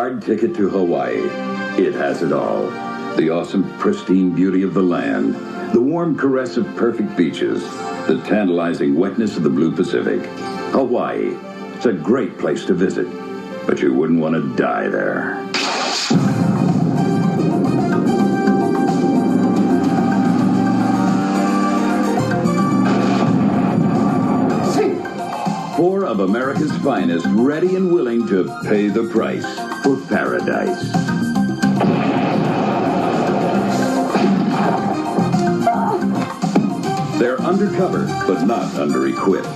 hard ticket to Hawaii. It has it all. The awesome, pristine beauty of the land. The warm caress of perfect beaches. The tantalizing wetness of the blue Pacific. Hawaii. It's a great place to visit. But you wouldn't want to die there. Four of America's finest, ready and willing to pay the price for paradise. They're undercover, but not under-equipped.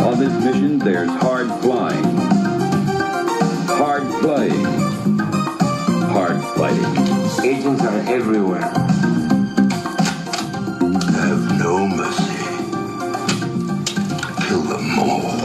On this mission, there's hard flying, hard playing, hard fighting. Agents are everywhere. Have no mercy. Kill them all.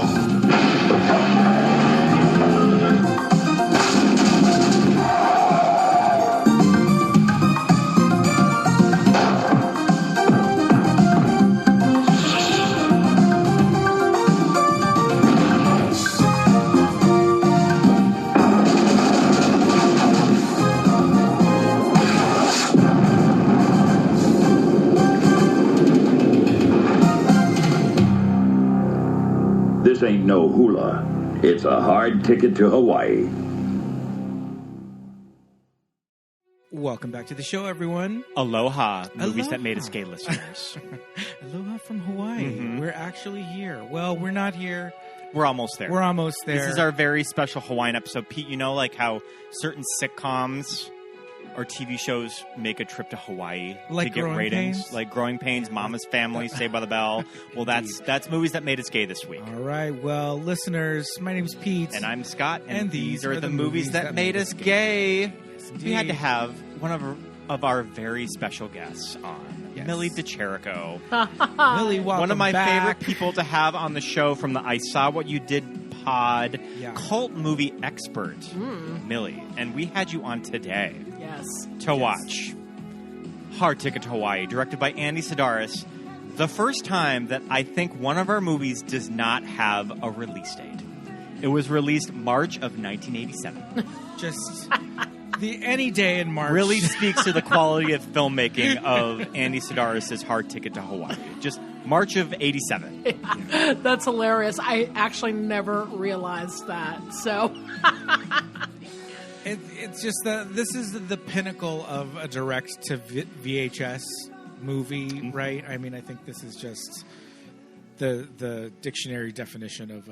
This ain't no hula. It's a hard ticket to Hawaii. Welcome back to the show, everyone. Aloha, movies Aloha. that made us gay listeners. Aloha from Hawaii. Mhm. We're actually here. Well, we're not here. We're almost there. We're almost there. This is our very special Hawaiian episode. Pete, you know like how certain sitcoms or TV shows make a trip to Hawaii Like to get Growing ratings? Pains? Like Growing Pains, Mama's Family, Saved by the Bell. Well, that's movies that made us gay this week. All right. Well, listeners, my name's Pete. And I'm Scott, and, And these are the movies that made us gay. We had to have one of our very special guests on, Yes. Millie De Chirico. Millie, welcome One of my back. favorite people to have on the show from the I Saw What You Did pod, Yeah. cult movie expert, Millie. And we had you on today Yes. to watch Hard Ticket to Hawaii, directed by Andy Sidaris. The first time that I think one of our movies does not have a release date. It was released March of 1987. Just any day in March. Really speaks to the quality of filmmaking of Andy Sidaris' Hard Ticket to Hawaii. Just March of 87. That's hilarious. I actually never realized that. So, It's just this is the pinnacle of a direct to VHS movie, right? I mean, I think this is just the dictionary definition of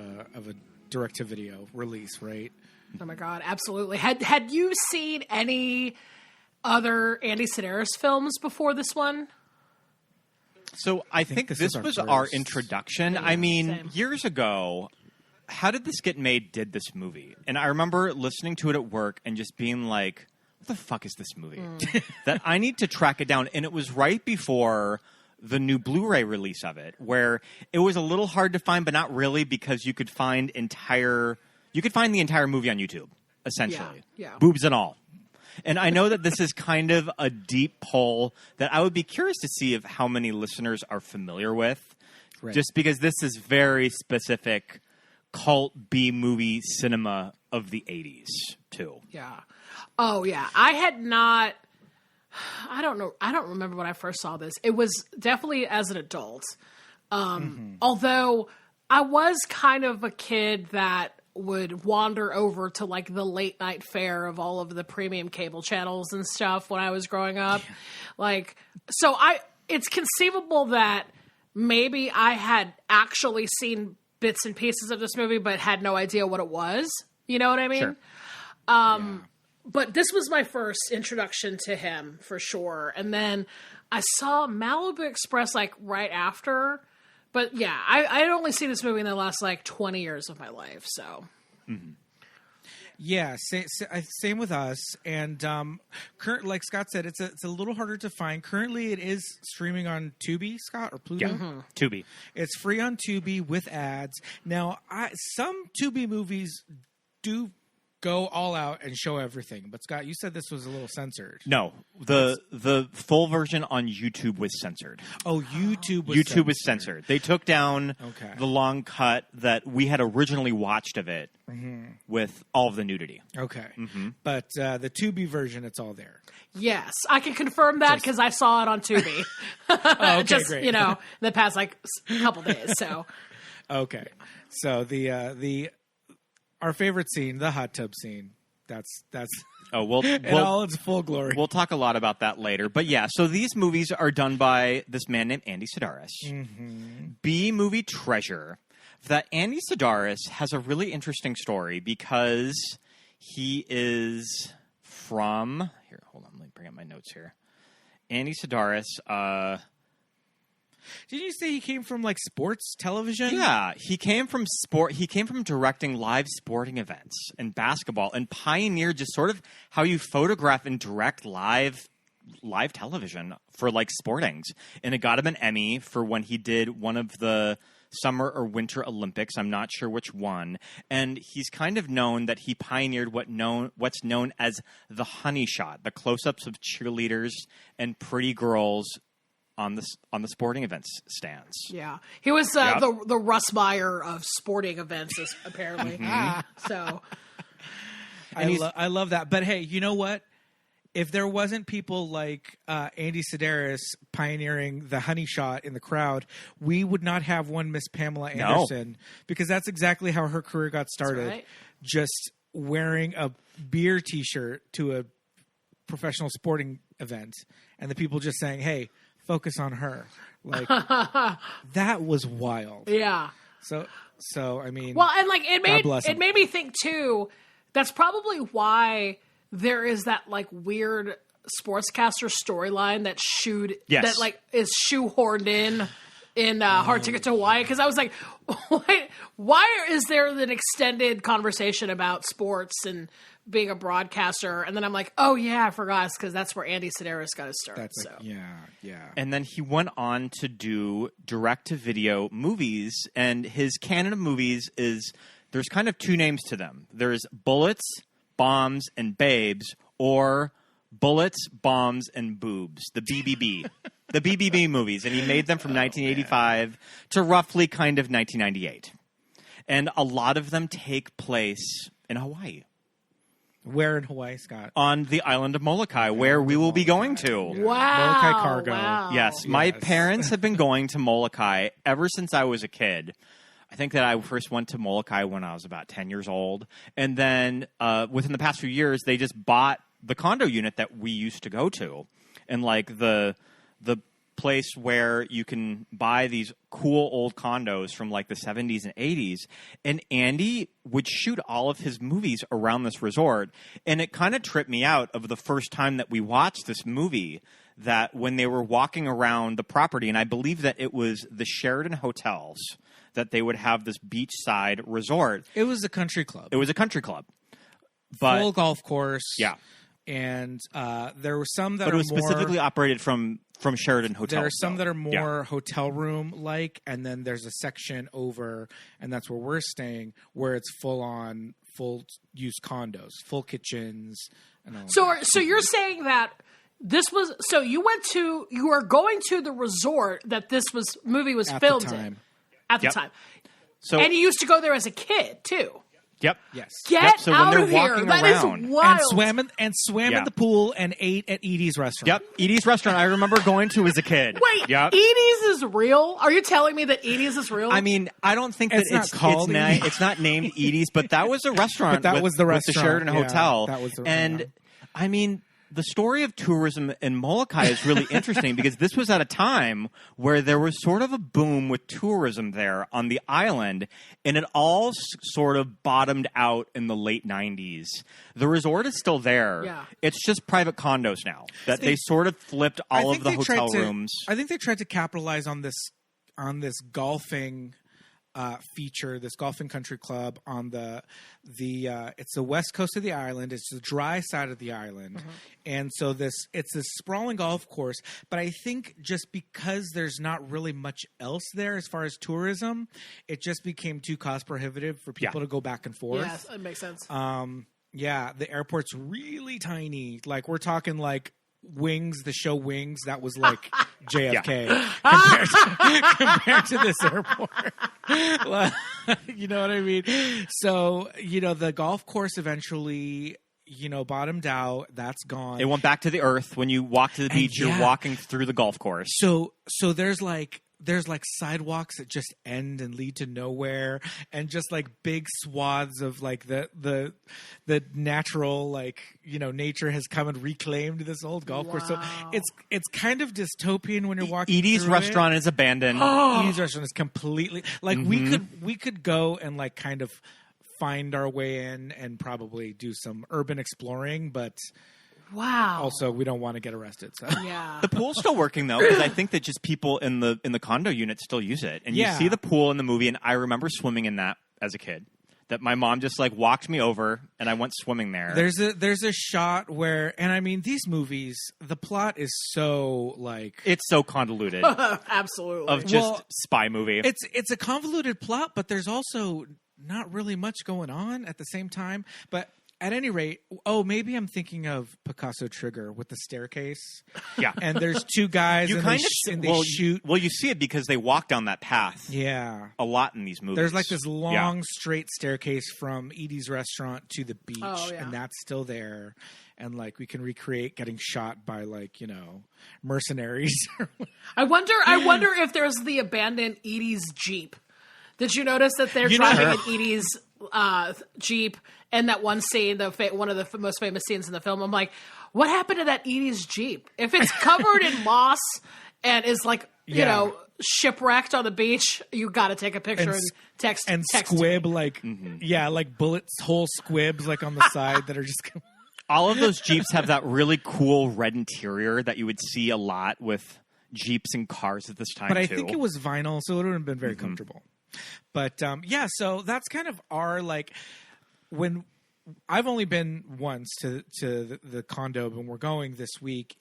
a direct to video release, right? oh my God, absolutely. Had you seen any other Andy Sidaris films before this one? So I think this this is our was our first. introduction. Yeah, I mean, same. years ago, How Did This Get Made did this movie. And I remember listening to it at work and just being like, what the fuck is this movie? That I need to track it down. And it was right before the new Blu-ray release of it, where it was a little hard to find, but not really, because you could find the entire movie on YouTube, essentially. Yeah. Boobs and all. And I know that this is kind of a deep pull that I would be curious to see if how many listeners are familiar with. Right. Just because this is very specific cult B-movie cinema of the 80s, too. Yeah. Oh, yeah. I had not... I don't know. I don't remember when I first saw this. It was definitely as an adult. Although I was kind of a kid that would wander over to like the late night fare of all of the premium cable channels and stuff when I was growing up. Like, so it's conceivable that maybe I had actually seen bits and pieces of this movie, but had no idea what it was. You know what I mean? Sure. But this was my first introduction to him for sure. And then I saw Malibu Express like right after. But yeah, I'd only seen this movie in the last like 20 years of my life. So, Yeah, same with us. And like Scott said, it's a little harder to find. Currently, it is streaming on Tubi, Scott, or Pluto. Yeah. Tubi. It's free on Tubi with ads. Now, some Tubi movies do go all out and show everything. But Scott, you said this was a little censored. No, the full version on YouTube was censored. Oh, YouTube was censored. They took down the long cut that we had originally watched of it with all of the nudity. Okay. But the Tubi version, it's all there. Yes, I can confirm that because I saw it on Tubi. Okay, just, great. in the past couple days. So okay. So our favorite scene, the hot tub scene. That's in all its full glory. We'll talk a lot about that later. But yeah, so these movies are done by this man named Andy Sidaris. B-movie treasure. That Andy Sidaris has a really interesting story because he is from... Here, hold on. Let me bring up my notes here. Andy Sidaris... Did you say he came from like sports television? Yeah, he came from sport. He came from directing live sporting events and basketball, and pioneered just sort of how you photograph and direct live television for like sportings. And it got him an Emmy for when he did one of the Summer or Winter Olympics. I'm not sure which one. And he's kind of known that he pioneered what's known as the honey shot, the close-ups of cheerleaders and pretty girls on the sporting events stands. Yeah, he was the Russ Meyer of sporting events, apparently. So, I love that. But hey, you know what? If there wasn't people like Andy Sidaris pioneering the honey shot in the crowd, we would not have one Miss Pamela Anderson, because that's exactly how her career got started. Right. Just wearing a beer T-shirt to a professional sporting event, and the people just saying, "Hey, focus on her." Like that was wild. Yeah. So I mean, well, and like it made me think too. That's probably why there is that like weird sportscaster storyline that that like is shoehorned in Hard Ticket to Hawaii, because I was like, why is there an extended conversation about sports and being a broadcaster? And then I'm like, oh yeah, I forgot, because that's where Andy Sidaris got his start. Yeah. And then he went on to do direct-to-video movies, and his canon of movies is, there's kind of two names to them. There's Bullets, Bombs, and Babes, or Bullets, Bombs, and Boobs, the BBB. The BBB movies, and he made them from 1985 to roughly kind of 1998. And a lot of them take place in Hawaii. Where in Hawaii, Scott? On the island of Molokai, where we will be going to. Yeah. Wow. Molokai cargo. Wow. Yes, my parents have been going to Molokai ever since I was a kid. I think that I first went to Molokai when I was about 10 years old. And then within the past few years, they just bought the condo unit that we used to go to. And like the place where you can buy these cool old condos from like the 70s and 80s. And Andy would shoot all of his movies around this resort. And it kind of tripped me out of the first time that we watched this movie, that when they were walking around the property, and I believe that it was the Sheraton Hotels, that they would have this beachside resort. It was a country club. It was a country club. But, full golf course. Yeah. And there were some that but it was specifically operated from Sheraton Hotels. There are some that are more hotel room like, and then there's a section over, and that's where we're staying, where it's full use condos, full kitchens, and all. So you're saying that this was you are going to the resort that this movie was filmed in at the time. So, and you used to go there as a kid too. Yep. Yes. Get so out when they're of here! walking That around, is wild. And swam in the pool and ate at Edie's restaurant. Yep, Edie's restaurant. I remember going to as a kid. Wait, Edie's is real? Are you telling me that Edie's is real? I mean, I don't think that it's not named Edie's, but that was a restaurant. But that was the restaurant with the Sheraton Hotel. That was I mean, the story of tourism in Molokai is really interesting because this was at a time where there was sort of a boom with tourism there on the island, and it all sort of bottomed out in the late 90s. The resort is still there. Yeah. It's just private condos now that they sort of flipped all of the hotel rooms. I think they tried to capitalize on this golfing feature, this golfing country club on it's the west coast of the island. It's the dry side of the island. And so it's this sprawling golf course, but I think just because there's not really much else there as far as tourism, it just became too cost prohibitive for people to go back and forth. Yes, that makes sense. Yeah, the airport's really tiny. Like, we're talking like Wings, the show Wings, that was like JFK compared to this airport. You know what I mean? So, the golf course eventually, bottomed out. That's gone. It went back to the earth. When you walk to the beach, you're walking through the golf course. So there's like sidewalks that just end and lead to nowhere, and just like big swaths of like the natural, like, nature has come and reclaimed this old golf course. So it's kind of dystopian when you're walking. Edie's restaurant is abandoned. Edie's restaurant is completely like we could go and like kind of find our way in and probably do some urban exploring, but also we don't want to get arrested. So the pool's still working though, because I think that just people in the condo unit still use it, and you see the pool in the movie. And I remember swimming in that as a kid. That my mom just like walked me over, and I went swimming there. There's a shot where, and I mean, these movies, the plot is so like it's so convoluted, absolutely, of just spy movie. It's a convoluted plot, but there's also not really much going on at the same time. But at any rate, maybe I'm thinking of Picasso Trigger with the staircase. Yeah. And there's two guys and they shoot. Well, you see it because they walk down that path. Yeah. A lot in these movies. There's like this long, straight staircase from Edie's restaurant to the beach. Oh, yeah. And that's still there. And like we can recreate getting shot by like, mercenaries. I wonder if there's the abandoned Edie's Jeep. Did you notice that they're driving in Edie's Jeep? And that one scene, one of the most famous scenes in the film, I'm like, what happened to that Edie's Jeep? If it's covered in moss and is like, shipwrecked on the beach, you got to take a picture and text. And text squib, like, like bullets, whole squibs, like on the side that are just. All of those Jeeps have that really cool red interior that you would see a lot with Jeeps and cars at this time, But I think it was vinyl, so it would have been very comfortable. But, so that's kind of our, like, when I've only been once to the condo when we're going this week,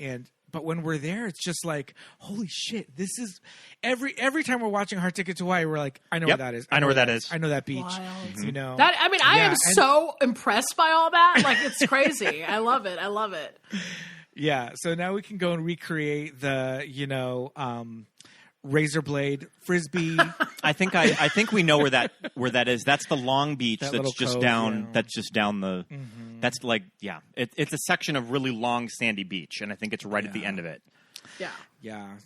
but when we're there, it's just like, holy shit, this is every time we're watching Hard Ticket to Hawaii, we're like, I know where that is. I know where that is. I know that beach. Wild. That, I mean, I am so impressed by all that. Like, it's crazy. I love it. Yeah. So now we can go and recreate the, razor blade frisbee. I think we know where that is. That's the Long Beach. That's just cove, down. That's just down the. That's like It's a section of really long sandy beach, and I think it's right at the end of it. Yeah.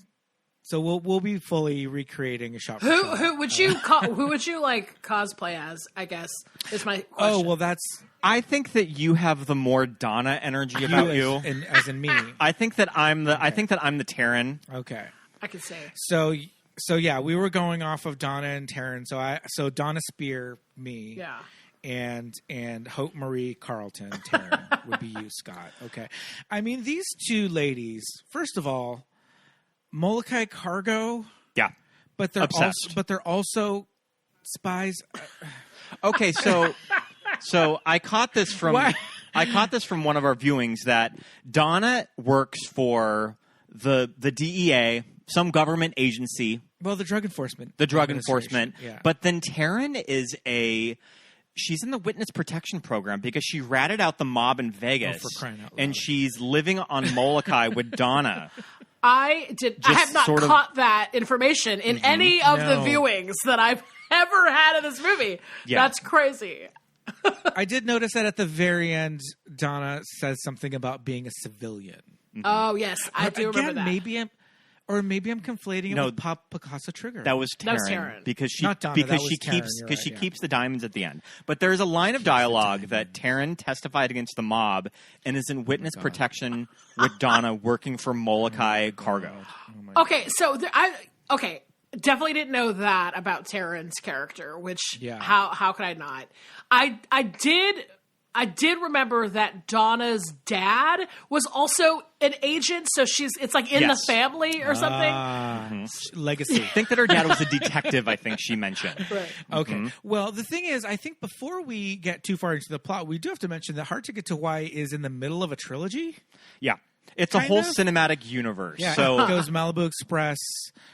So we'll be fully recreating a shot. Who would you like cosplay as? I guess is my question. Oh well, I think that you have the more Donna energy about you, as in me. I think that I'm the Taryn. Okay. I could say. So yeah, we were going off of Donna and Taryn. So Dona Speir, me. Yeah. And Hope Marie Carlton, Taryn, would be you, Scott. Okay. I mean, these two ladies, first of all, Molokai cargo. Yeah. But they're also spies. Okay, so I caught this from one of our viewings that Donna works for the DEA, some government agency. Well, the drug enforcement. Yeah. But then Taryn she's in the witness protection program because she ratted out the mob in Vegas. Oh, for crying out loud. And she's living on Molokai with Donna. I have not caught that information in any of the viewings that I've ever had of this movie. Yeah. That's crazy. I did notice that at the very end, Donna says something about being a civilian. Oh yes, I do remember that. Maybe I'm conflating it with Picasso Trigger. That was Taryn because she keeps the diamonds at the end. But there's a line of dialogue that Taryn testified against the mob and is in witness protection with Donna working for Molokai Cargo. Okay, so definitely didn't know that about Taryn's character. Which how could I not? I did remember that Donna's dad was also an agent, so it's like in the family or something. Legacy. I think that her dad was a detective, I think she mentioned. Right. Okay. Well, the thing is, I think before we get too far into the plot, we do have to mention that Hard Ticket to Hawaii is in the middle of a trilogy. Yeah. It's a whole cinematic universe. Yeah, so it goes Malibu Express,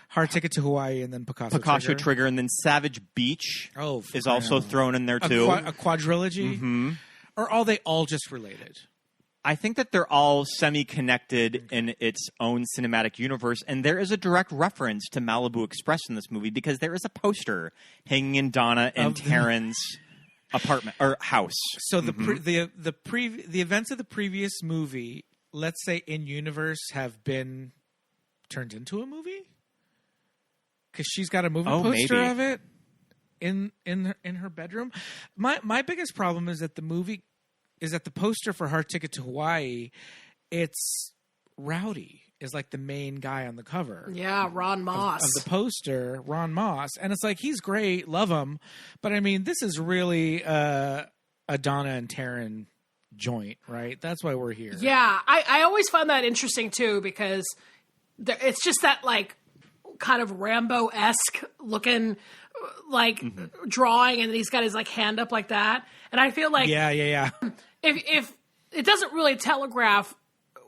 Hard Ticket to Hawaii, and then Picasso Trigger. And then Savage Beach is also thrown in there too. A quadrilogy. Or are they all just related? I think that they're all semi-connected in its own cinematic universe, and there is a direct reference to Malibu Express in this movie because there is a poster hanging in Donna and Taryn's apartment or house. So the events of the previous movie, let's say in universe, have been turned into a movie because she's got a moving poster maybe. of it in her bedroom. My biggest problem is that the poster for Hard Ticket to Hawaii, it's Rowdy is like the main guy on the cover. Yeah, Ron Moss. Of the poster, Ron Moss. And it's like, he's great, love him. But I mean, this is really a Donna and Taryn joint, right? That's why we're here. Yeah, I always find that interesting too because it's just that like kind of Rambo-esque looking like drawing, and then he's got his like hand up like that. And I feel like if it doesn't really telegraph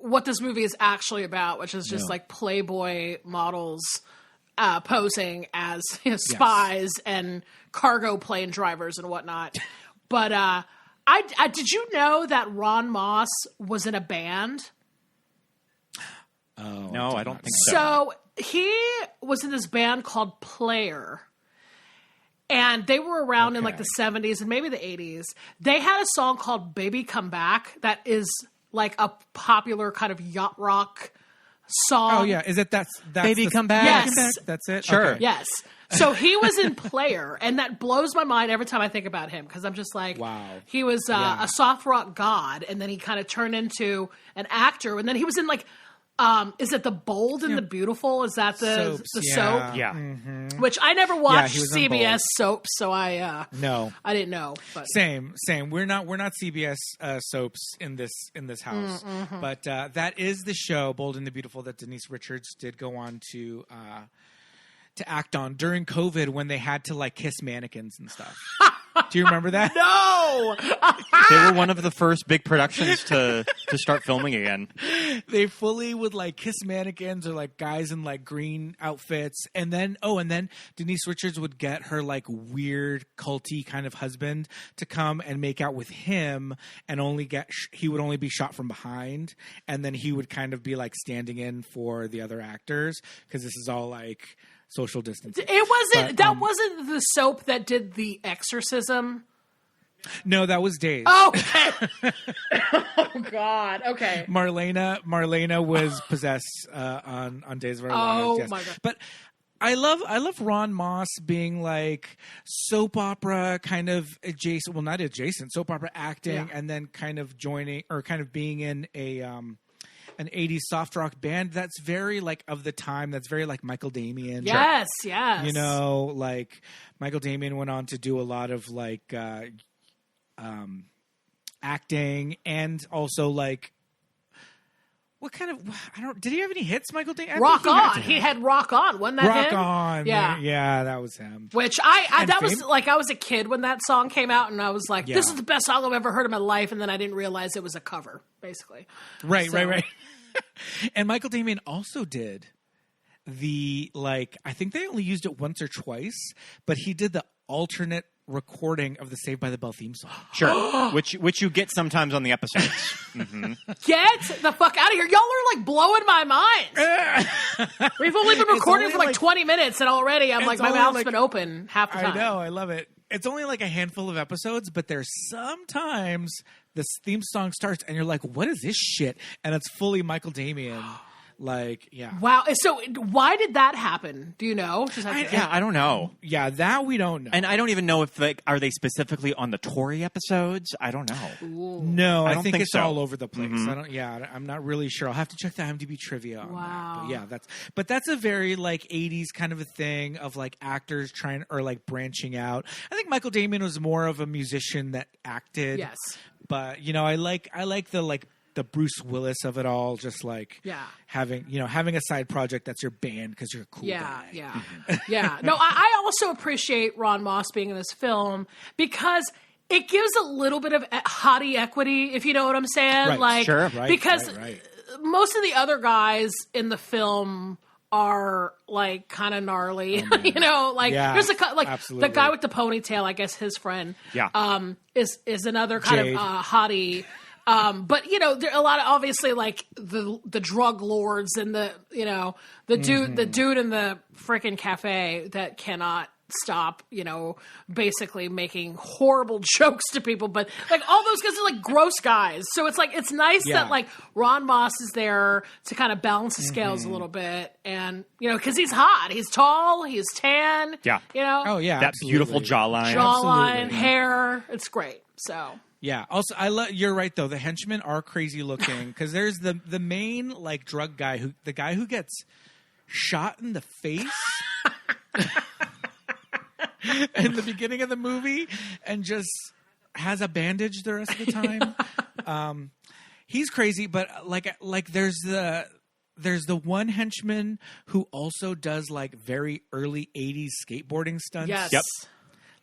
what this movie is actually about, which is just like Playboy models posing as spies and cargo plane drivers and whatnot. But I did you know that Ron Moss was in a band? Oh, no, I don't think so. So he was in this band called Player. And they were around in like the 70s and maybe the 80s. They had a song called Baby Come Back that is like a popular kind of yacht rock song. Oh, yeah. Is it that's Baby Come Back? Yes. That's it? Sure. Okay. Yes. So he was in Player, and that blows my mind every time I think about him because I'm just like, wow. He was a soft rock god, and then he kind of turned into an actor, and then he was in like, is it The Bold and the Beautiful? Is that the soap? Yeah. Mm-hmm. Which I never watched Bold. CBS soaps, so I didn't know. But. Same. We're not CBS soaps in this house, but that is the show Bold and the Beautiful that Denise Richards did go on to act on during COVID when they had to like kiss mannequins and stuff. Do you remember that? No. They were one of the first big productions to start filming again. They fully would like kiss mannequins or like guys in like green outfits, and then Denise Richards would get her like weird culty kind of husband to come and make out with him, and he would only be shot from behind, and then he would kind of be like standing in for the other actors because this is all like social distancing. It wasn't. That wasn't the soap that did The Exorcism. No, that was Days. Oh, okay. Oh God. Okay. Marlena was possessed on Days of Our Lives. Yes. My God. But I love Ron Moss being like soap opera kind of adjacent. Well, not adjacent, soap opera acting, and then kind of joining or kind of being in an 80s soft rock band that's very like of the time. That's very like Michael Damian. Yes, yes. You know, like Michael Damian went on to do a lot of like acting and also like what kind of did he have any hits, Michael Damian? Rock On. He had Rock On. Wasn't that Rock him? On. Yeah, that was him. Which I was like I was a kid when that song came out, and I was like, this is the best song I've ever heard in my life, and then I didn't realize it was a cover, basically. Right. And Michael Damian also did I think they only used it once or twice, but he did the alternate recording of the Saved by the Bell theme song. Sure. which you get sometimes on the episodes. Get the fuck out of here. Y'all are like blowing my mind. We've only been recording for like 20 minutes, and already I'm like, my mouth's been open half the time. I know. I love it. It's only like a handful of episodes, but there's sometimes this theme song starts and you're like, what is this shit? And it's fully Michael Damian. Like, yeah. Wow. So why did that happen? Do you know? I don't know. Yeah, that we don't know. And I don't even know if are they specifically on the Tory episodes? I don't know. Ooh. No, I think it's so. all over the place. I'm not really sure. I'll have to check the IMDb trivia on that. But that's a very like 80s kind of a thing of like actors trying or like branching out. I think Michael Damian was more of a musician that acted. Yes. But I like the Bruce Willis of it all, just like having a side project that's your band because you're a cool guy. Yeah. No, I also appreciate Ron Moss being in this film because it gives a little bit of hottie equity, if you know what I'm saying. Right. Like, sure. Because most of the other guys in the film are like kind of gnarly. Oh, you know, like Yeah, there's like absolutely. the guy with the ponytail. I guess his friend, is another kind Jade. of hottie. But you know, there are a lot of obviously like the drug lords and the dude in the freaking cafe that cannot stop, you know, basically making horrible jokes to people. But like all those guys are like gross guys. So it's like it's nice that like Ron Moss is there to kind of balance the scales a little bit, and you know, because he's hot, he's tall, he's tan. Yeah. You know. Oh yeah, That absolutely. beautiful jawline. Jawline, hair. It's great. So. Yeah. Also, you're right though. The henchmen are crazy looking because there's the main like drug guy the guy who gets shot in the face in the beginning of the movie and just has a bandage the rest of the time. He's crazy, but like there's the one henchman who also does like very early 80s skateboarding stunts. Yes. Yep.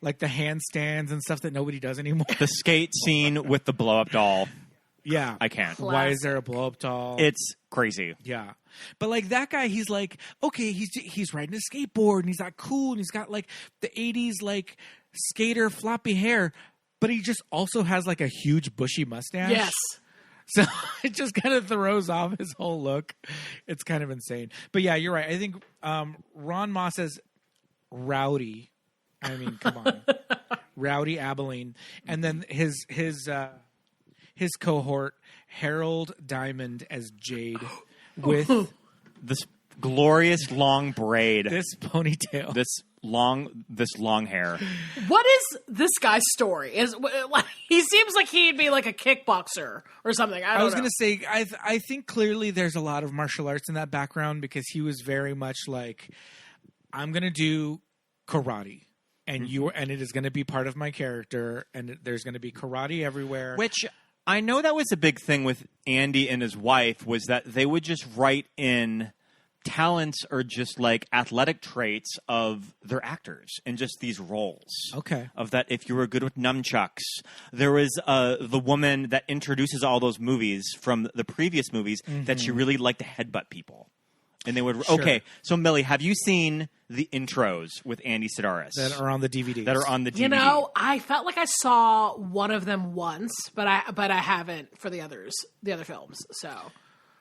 Like the handstands and stuff that nobody does anymore. The skate scene with the blow up doll. Yeah. I can't. Why is there a blow up doll? It's crazy. Yeah. But like that guy, he's like, okay, he's riding a skateboard and he's not cool and he's got like the 80s like skater floppy hair, but he just also has like a huge bushy mustache. Yes. So it just kind of throws off his whole look. It's kind of insane. But yeah, you're right. I think Ron Moss as Rowdy. I mean, come on. Rowdy Abilene. And then his cohort, Harold Diamond as Jade with This glorious long braid. this ponytail. This long hair. What is this guy's story? He seems like he'd be like a kickboxer or something. I was don't know. going to say, I think clearly there's a lot of martial arts in that background because he was very much like, I'm going to do karate. And and it is going to be part of my character, and there's going to be karate everywhere. Which I know that was a big thing with Andy and his wife was that they would just write in talents or just like athletic traits of their actors in just these roles. Okay. Of that, if you were good with nunchucks, there was the woman that introduces all those movies from the previous movies that she really liked to headbutt people. And they would, okay, so Millie, have you seen the intros with Andy Sidaris? That are on the DVDs. That are on the DVD. You know, I felt like I saw one of them once, but I haven't for the other films. So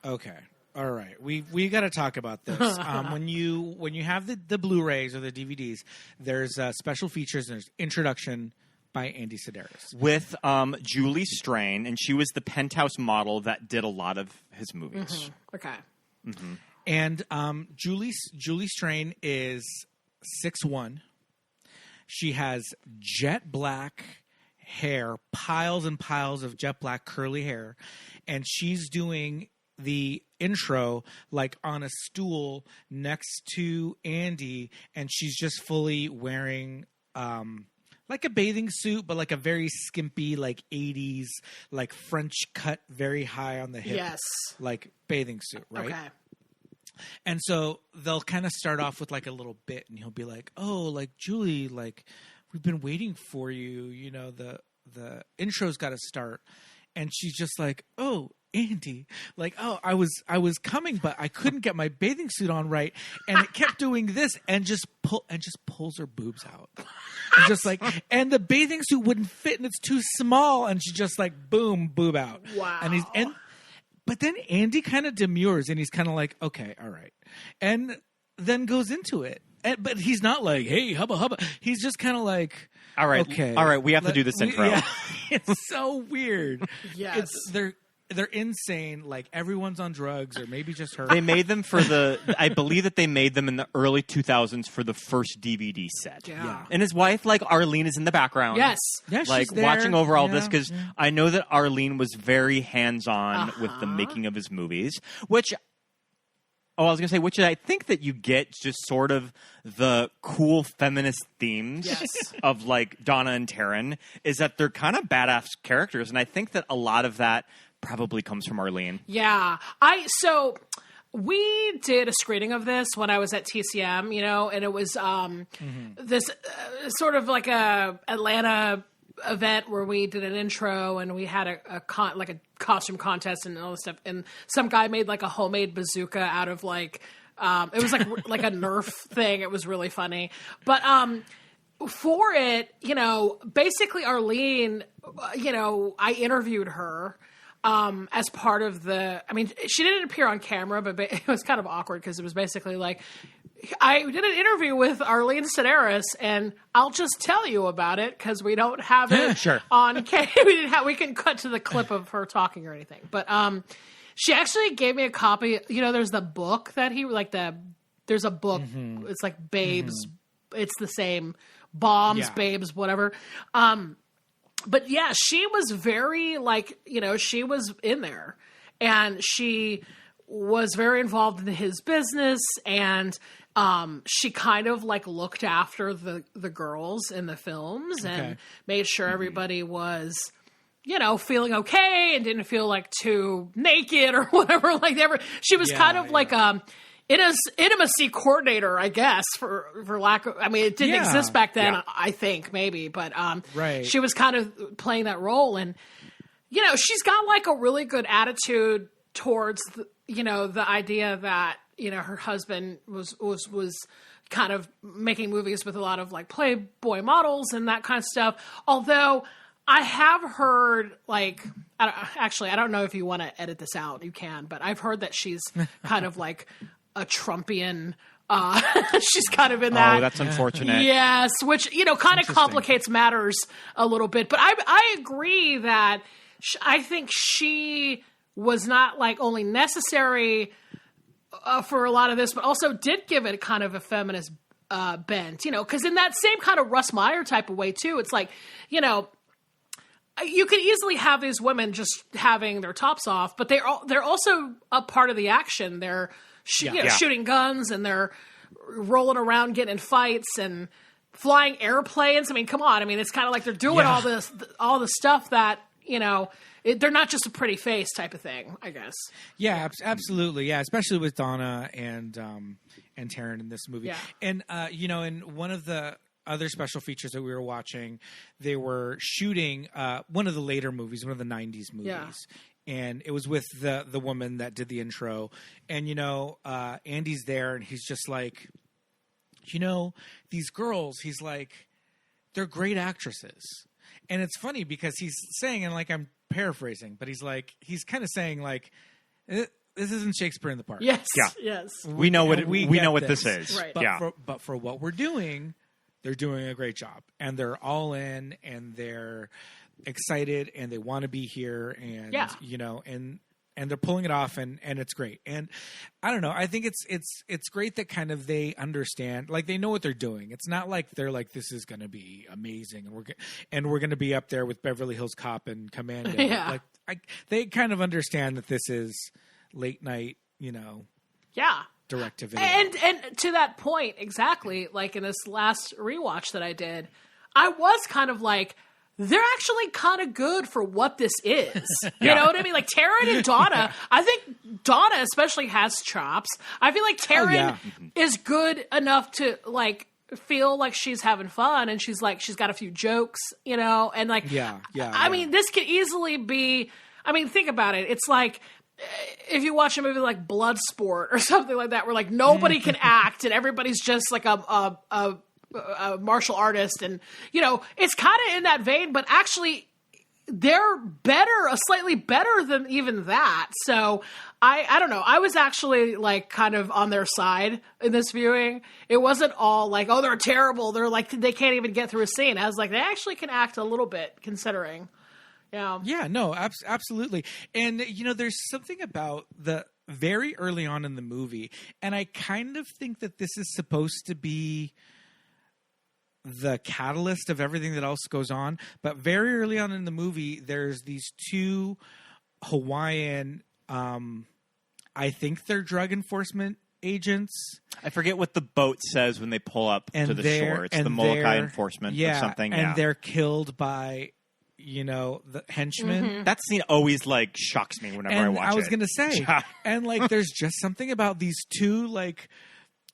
Okay. All right. We got to talk about this. When you have the Blu-rays or the DVDs, there's special features and there's introduction by Andy Sidaris. With Julie Strain, and she was the penthouse model that did a lot of his movies. okay. And Julie Strain is 6'1". She has jet black hair, piles and piles of jet black curly hair, and she's doing the intro like on a stool next to Andy, and she's just fully wearing like a bathing suit, but like a very skimpy, like 80s, like French cut, very high on the hip, Yes. like bathing suit, right? Okay. And so they'll kind of start off with like a little bit, and he'll be like, "Oh, like Julie, like we've been waiting for you. You know, the intro's got to start." And she's just like, "Oh, Andy, like, oh, I was coming, but I couldn't get my bathing suit on right, and it kept doing this, and just pulls her boobs out, and just like, and the bathing suit wouldn't fit, and it's too small, and she just like, boom, boob out. Wow. But then Andy kind of demurs, and he's kind of like, okay, all right, and then goes into it. But he's not like, hey, hubba hubba. He's just kind of like, All right, okay, all right, we have to do this intro. Yeah, it's so weird. Yes. They're insane. Like everyone's on drugs, or maybe just her. They made them I believe that they made them in the early 2000s for the first DVD set. Yeah. And his wife, like Arlene, is in the background. Yes. Yeah, she's like there. watching over all Yeah, this because yeah. I know that Arlene was very hands-on with the making of his movies, which I was going to say, which I think that you get just sort of the cool feminist themes Yes. of like Donna and Taryn is that they're kind of badass characters. And I think that a lot of that probably comes from Arlene. Yeah. So we did a screening of this when I was at TCM, you know, and it was this sort of like a Atlanta event where we did an intro and we had a costume contest and all this stuff. And some guy made like a homemade bazooka out of like It was like a Nerf thing. It was really funny. But for it, basically Arlene, I interviewed her as part of she didn't appear on camera, but it was kind of awkward because it was basically like, I did an interview with Arlene Sedaris, and I'll just tell you about it because we don't have it Sure. on camera. We couldn't cut to the clip of her talking or anything. But she actually gave me a copy. There's the book that there's a book. Mm-hmm. It's like Babes. Mm-hmm. It's the same. Bombs, Babes, whatever. But yeah, she was very she was in there, and she was very involved in his business, and she kind of looked after the girls in the films and made sure everybody was, feeling okay and didn't feel too naked or whatever. She was kind of like intimacy coordinator, I guess, for lack of. It didn't exist back then, I think maybe, but she was kind of playing that role, and she's got a really good attitude towards the idea that her husband was kind of making movies with a lot of Playboy models and that kind of stuff. Although I have heard I don't know if you want to edit this out, you can, but I've heard that she's kind of a Trumpian. She's kind of in that. Oh, that's unfortunate. Yes, which kind of complicates matters a little bit. But I agree that I think she was not only necessary for a lot of this, but also did give it kind of a feminist bent. Because in that same kind of Russ Meyer type of way too, it's you could easily have these women just having their tops off, but they're also a part of the action. They're shooting guns, and they're rolling around getting in fights and flying airplanes. Come on. It's kind of they're doing all the stuff that, they're not just a pretty face type of thing, I guess. Yeah, absolutely. Yeah, especially with Donna and Taryn in this movie. Yeah. And, in one of the other special features that we were watching, they were shooting one of the later movies, one of the 90s movies. Yeah. And it was with the woman that did the intro. And, Andy's there, and he's just these girls, he's they're great actresses. And it's funny because he's saying, and I'm paraphrasing, but he's kind of saying this isn't Shakespeare in the Park. Yes. Yeah. Yes. We know what this is. Right. But for what we're doing, they're doing a great job, and they're all in, and they're excited, and they want to be here, and and they're pulling it off, and it's great. And I don't know, I think it's great that kind of they understand, they know what they're doing. It's not they're this is going to be amazing, and we're going to be up there with Beverly Hills Cop and Commando. Yeah. They kind of understand that this is late night, direct to video. And to that point, exactly, in this last rewatch that I did, I was kind of they're actually kind of good for what this is. You know what I mean? Taryn and Donna, I think Donna especially has chops. I feel Taryn is good enough to feel she's having fun, and she's got a few jokes, and this could easily be, think about it. It's if you watch a movie like Bloodsport or something like that, where nobody can act and everybody's just a martial artist, and it's kind of in that vein, but actually they're slightly better than even that. So I don't know. I was actually kind of on their side in this viewing. It wasn't all oh, they're terrible. They're they can't even get through a scene. I was they actually can act a little bit, considering. Yeah. Yeah. No. Absolutely. And there's something about the very early on in the movie, and I kind of think that this is supposed to be the catalyst of everything that else goes on. But very early on in the movie, there's these two Hawaiian, I think they're drug enforcement agents. I forget what the boat says when they pull up to the shore. It's the Molokai enforcement or something. And they're killed by, the henchmen. Mm-hmm. That scene always shocks me whenever I watch it. I was going to say, and there's just something about these two,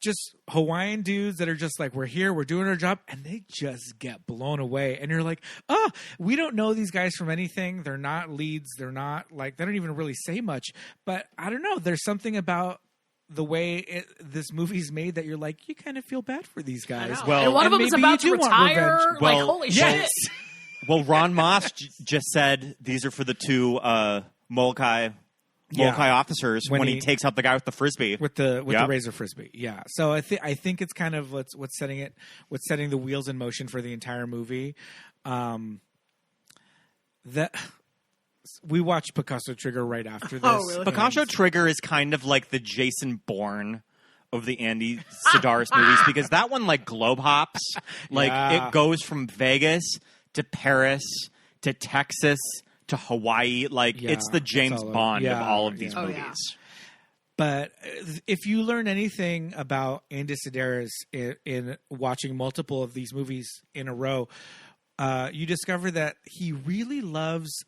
just Hawaiian dudes that are just we're here, we're doing our job, and they just get blown away. And you're oh, we don't know these guys from anything. They're not leads. They're not they don't even really say much. But I don't know. There's something about the way this movie's made that you're like, you kind of feel bad for these guys. Well, and one of them is about to retire. Like, holy shit. Well, Ron Moss just said these are for the two Molokai officers when he takes out the guy with the frisbee, with the razor frisbee. Yeah. So I think it's kind of what's setting the wheels in motion for the entire movie. That we watched Picasso Trigger right after this. Oh, really? Picasso Trigger is kind of like the Jason Bourne of the Andy Sidaris movies, because that one like globe hops, like it goes from Vegas to Paris to Texas to Hawaii. Like it's the James Bond of all of these movies. Yeah. But if you learn anything about Andy Sidaris in watching multiple of these movies in a row, you discover that he really loves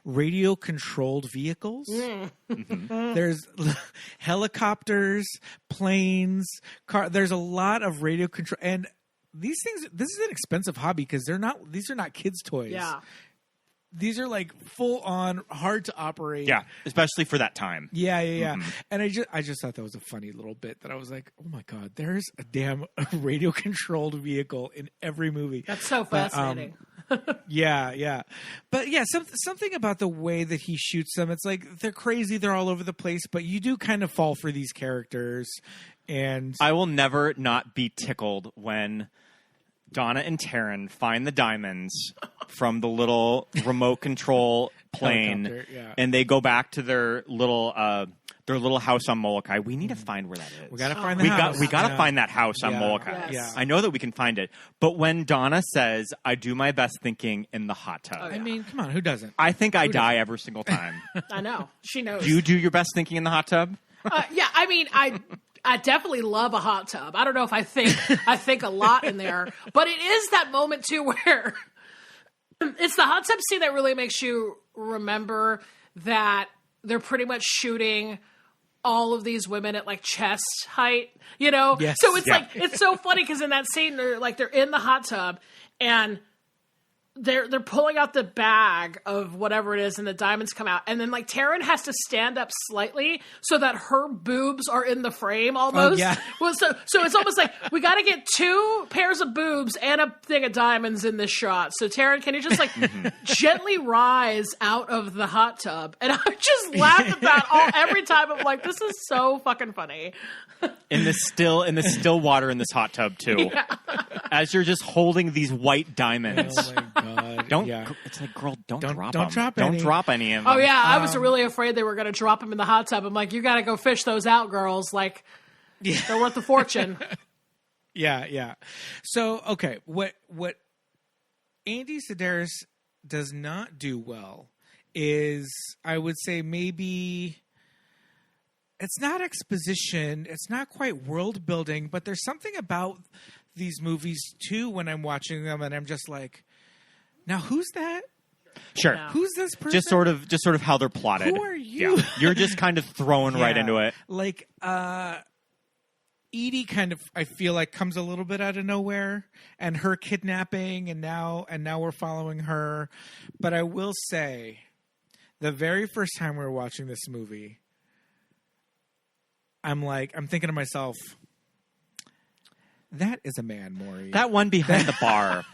radio-controlled vehicles. Mm-hmm. There's helicopters, planes, there's a lot of radio control, and these things. This is an expensive hobby because these are not kids' toys. Yeah. These are like full on, hard to operate. Yeah, especially for that time. Yeah. Mm-hmm. And I just thought that was a funny little bit that I was like, oh my God, there's a damn radio controlled vehicle in every movie. That's so fascinating. Yeah. But yeah, something about the way that he shoots them. It's like they're crazy, they're all over the place, but you do kind of fall for these characters. And I will never not be tickled when Donna and Taryn find the diamonds from the little remote control plane, and they go back to their little house on Molokai. We need to find where that is. We got to find the house. We got to find that house on Molokai. Yes. Yeah. I know that we can find it. But when Donna says, I do my best thinking in the hot tub. I mean, come on, who doesn't? I think I die every single time. I know. She knows. Do you do your best thinking in the hot tub? Yeah, I mean, I definitely love a hot tub. I don't know if I think a lot in there, but it is that moment too where it's the hot tub scene that really makes you remember that they're pretty much shooting all of these women at like chest height, you know? Yes. So it's like, it's so funny because in that scene, they're in the hot tub and they're pulling out the bag of whatever it is and the diamonds come out. And then like Taryn has to stand up slightly so that her boobs are in the frame almost. Oh, yeah. Well, so it's almost like we got to get 2 pairs of boobs and a thing of diamonds in this shot. So Taryn, can you just like gently rise out of the hot tub? And I just laughed at that every time. I'm like, this is so fucking funny. In the still water in this hot tub too. Yeah. As you're just holding these white diamonds. Oh my God. It's like, girl, don't drop them. Don't drop any of them. Oh yeah, I was really afraid they were going to drop them in the hot tub. I'm like, you got to go fish those out, girls. Like, they're worth a fortune. Yeah. So, okay, what Andy Sidaris does not do well is, I would say, maybe it's not exposition, it's not quite world building, but there's something about these movies too when I'm watching them and I'm just like, now who's that? Sure. Yeah. Who's this person? Just sort of how they're plotted. Who are you? Yeah. You're just kind of thrown right into it. Like Edie kind of, I feel like, comes a little bit out of nowhere, and her kidnapping, and now we're following her. But I will say, the very first time we were watching this movie, I'm thinking to myself, that is a man, Maury. That one behind the bar.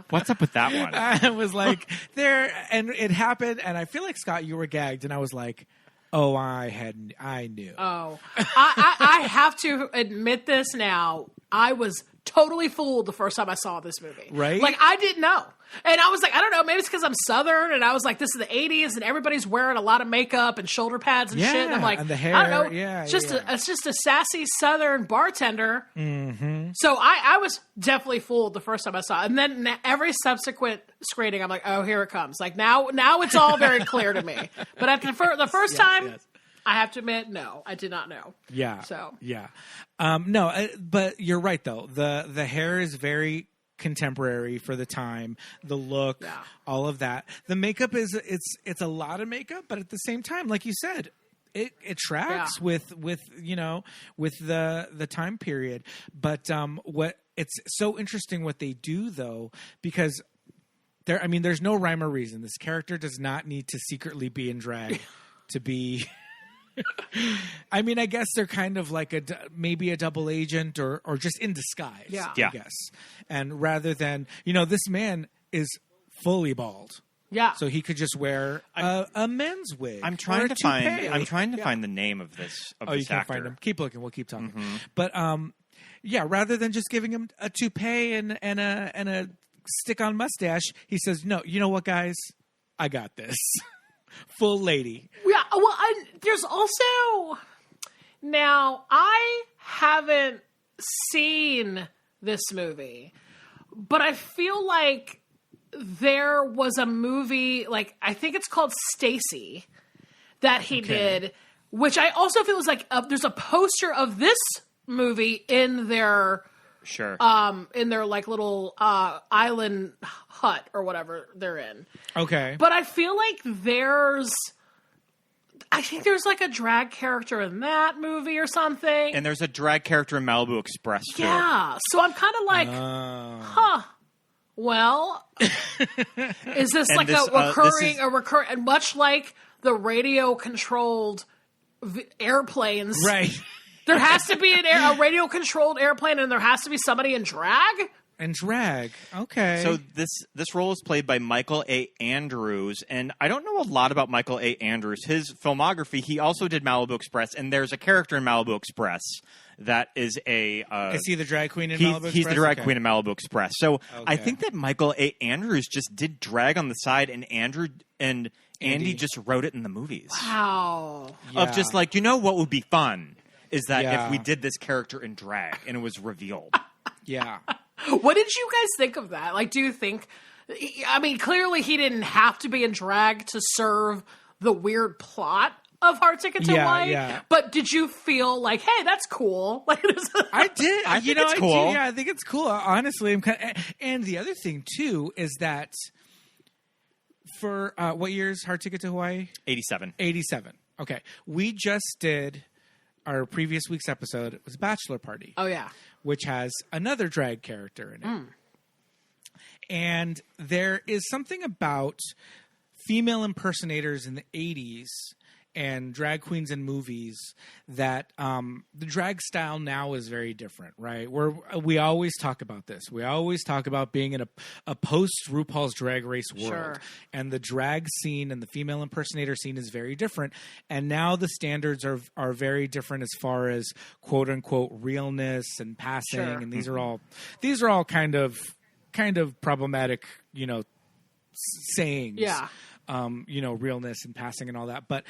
What's up with that one? I was like, there, and it happened, and I feel like, Scott, you were gagged, and I was like, oh, I knew. Oh, I have to admit this now. I was totally fooled the first time I saw this movie. Right? Like, I didn't know. And I was like, I don't know, maybe it's because I'm Southern, and I was like, this is the 80s, and everybody's wearing a lot of makeup and shoulder pads and shit. And I'm like, and the hair. I don't know. Yeah, It's just a sassy Southern bartender. Mm-hmm. So I was definitely fooled the first time I saw it. And then every subsequent screening, I'm like, oh, here it comes. Like, now it's all very clear to me. But at the first time, yes. I have to admit, no, I did not know. Yeah. So. Yeah. But you're right, though. The hair is very contemporary for the time, the look, all of that. The makeup it's a lot of makeup, but at the same time, like you said, it tracks with the time period. But what it's so interesting what they do though, because there's no rhyme or reason. This character does not need to secretly be in drag to be I mean, I guess they're kind of like maybe a double agent or just in disguise. Yeah. Yeah. I guess. And rather than, this man is fully bald. Yeah. So he could just wear a men's wig. I'm trying or a to find. toupee. I'm trying to find the name of this. Oh, you can't find him. Keep looking. We'll keep talking. But rather than just giving him a toupee and a stick-on mustache, he says, "No, you know what, guys? I got this." Full lady. Yeah. Well, there's also now I haven't seen this movie, but I feel like there was a movie, like I think it's called Stacy, that he did, which I also feel is like there's a poster of this movie in their in their like little island hut or whatever they're in. Okay. But I feel like I think there's like a drag character in that movie or something. And there's a drag character in Malibu Express too. Yeah. So I'm kind of like, well, is this And like this, a recurring, and much like the radio controlled airplanes, Right. There has to be a radio controlled airplane, and there has to be somebody in drag. And drag. Okay. So this role is played by Michael A. Andrews, and I don't know a lot about Michael A. Andrews. His filmography, he also did Malibu Express, and there's a character in Malibu Express that is a... is he the drag queen in Malibu Express? He's the drag Okay. queen in Malibu Express. So I think that Michael A. Andrews just did drag on the side, and Andy just wrote it in the movies. Wow. Of just like, what would be fun is that Yeah. if we did this character in drag, and it was revealed. Yeah. What did you guys think of that? Like, do you think... I mean, clearly he didn't have to be in drag to serve the weird plot of Hard Ticket to Hawaii. Yeah. But did you feel like, hey, that's cool? Like, I did. I think it's cool. Yeah, I think it's cool. Honestly, and the other thing too is that for what year's Hard Ticket to Hawaii? 87. 87. Okay, we just did our previous week's episode. It was Bachelor Party. Oh yeah, which has another drag character in it, and there is something about female impersonators in the 80s and drag queens in movies that the drag style now is very different, right? We always talk about this. We always talk about being in a post RuPaul's Drag Race world. Sure. And the drag scene and the female impersonator scene is very different. And now the standards are very different as far as quote unquote realness and passing. Sure. And these are all kind of problematic, sayings. Yeah. Realness and passing and all that. But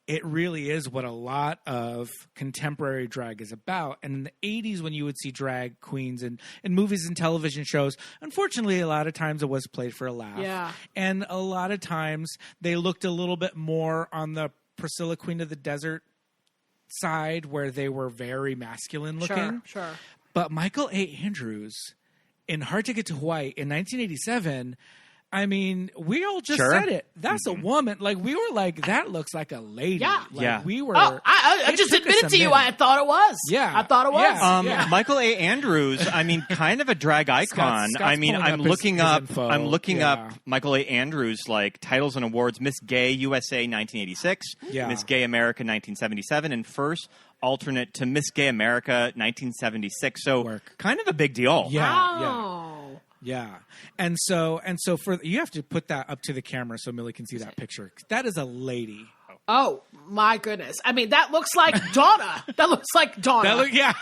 it really is what a lot of contemporary drag is about. And in the 80s, when you would see drag queens in movies and television shows, unfortunately, a lot of times it was played for a laugh. Yeah. And a lot of times they looked a little bit more on the Priscilla Queen of the Desert side, where they were very masculine looking. Sure. But Michael A. Andrews in Hard Ticket to Hawaii in 1987... I mean, we all just said it. That's a woman. Like, we were like, that looks like a lady. Yeah. Like, we were. Oh, I just took us admitted a to you, minute. I thought it was. Yeah. I thought it was. Yeah. Michael A. Andrews, I mean, kind of a drag icon. Scott's I mean, pulling I'm up looking his up. info. I'm looking Yeah. up Michael A. Andrews like titles and awards: Miss Gay USA 1986, Yeah. Miss Gay America 1977, and first alternate to Miss Gay America 1976. So kind of a big deal. Yeah. Oh. Yeah. And so for you have to put that up to the camera so Millie can see that picture. That is a lady. Oh, my goodness. I mean, that looks like Donna. That looks like Donna. Yeah,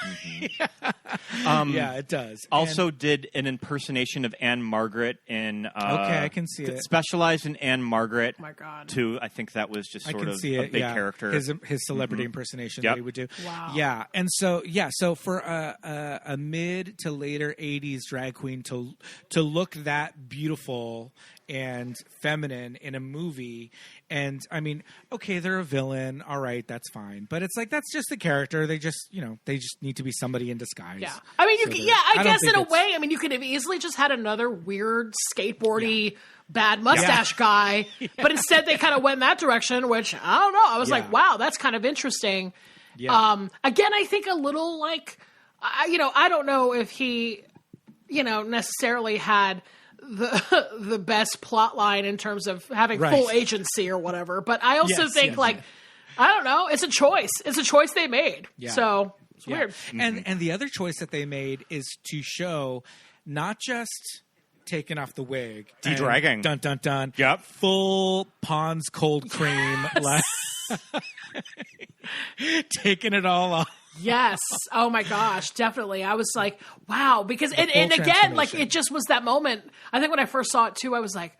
it does. Also did an impersonation of Anne Margaret in... Okay, I can see it. Specialized in Anne Margaret. Oh, my God. Too. I think that was just I sort can of see a it. big Yeah. character. His celebrity impersonation Yep. that he would do. Wow. Yeah, and so for a mid to later 80s drag queen to look that beautiful and feminine in a movie, and I mean, okay, they're a villain, all right, that's fine, but it's like that's just the character. They just need to be somebody in disguise. Yeah. I mean, I guess in a it's- way, I mean, you could have easily just had another weird skateboardy bad mustache guy, but instead they kind of went in that direction, which I don't know. I was like, wow, that's kind of interesting. Yeah. Again, I think a little like, I don't know if he, necessarily had the best plot line in terms of having full agency or whatever, but I also think I don't know. It's a choice. It's a choice they made. Yeah. So it's weird. And the other choice that they made is to show not just taking off the wig, De-dragging. dun dun dun. Yep. Full Pond's cold cream, like taking it all off. Yes. Oh my gosh, definitely. I was like, wow, because and full again, like transformation. it just was that moment. I think when I first saw it too, I was like,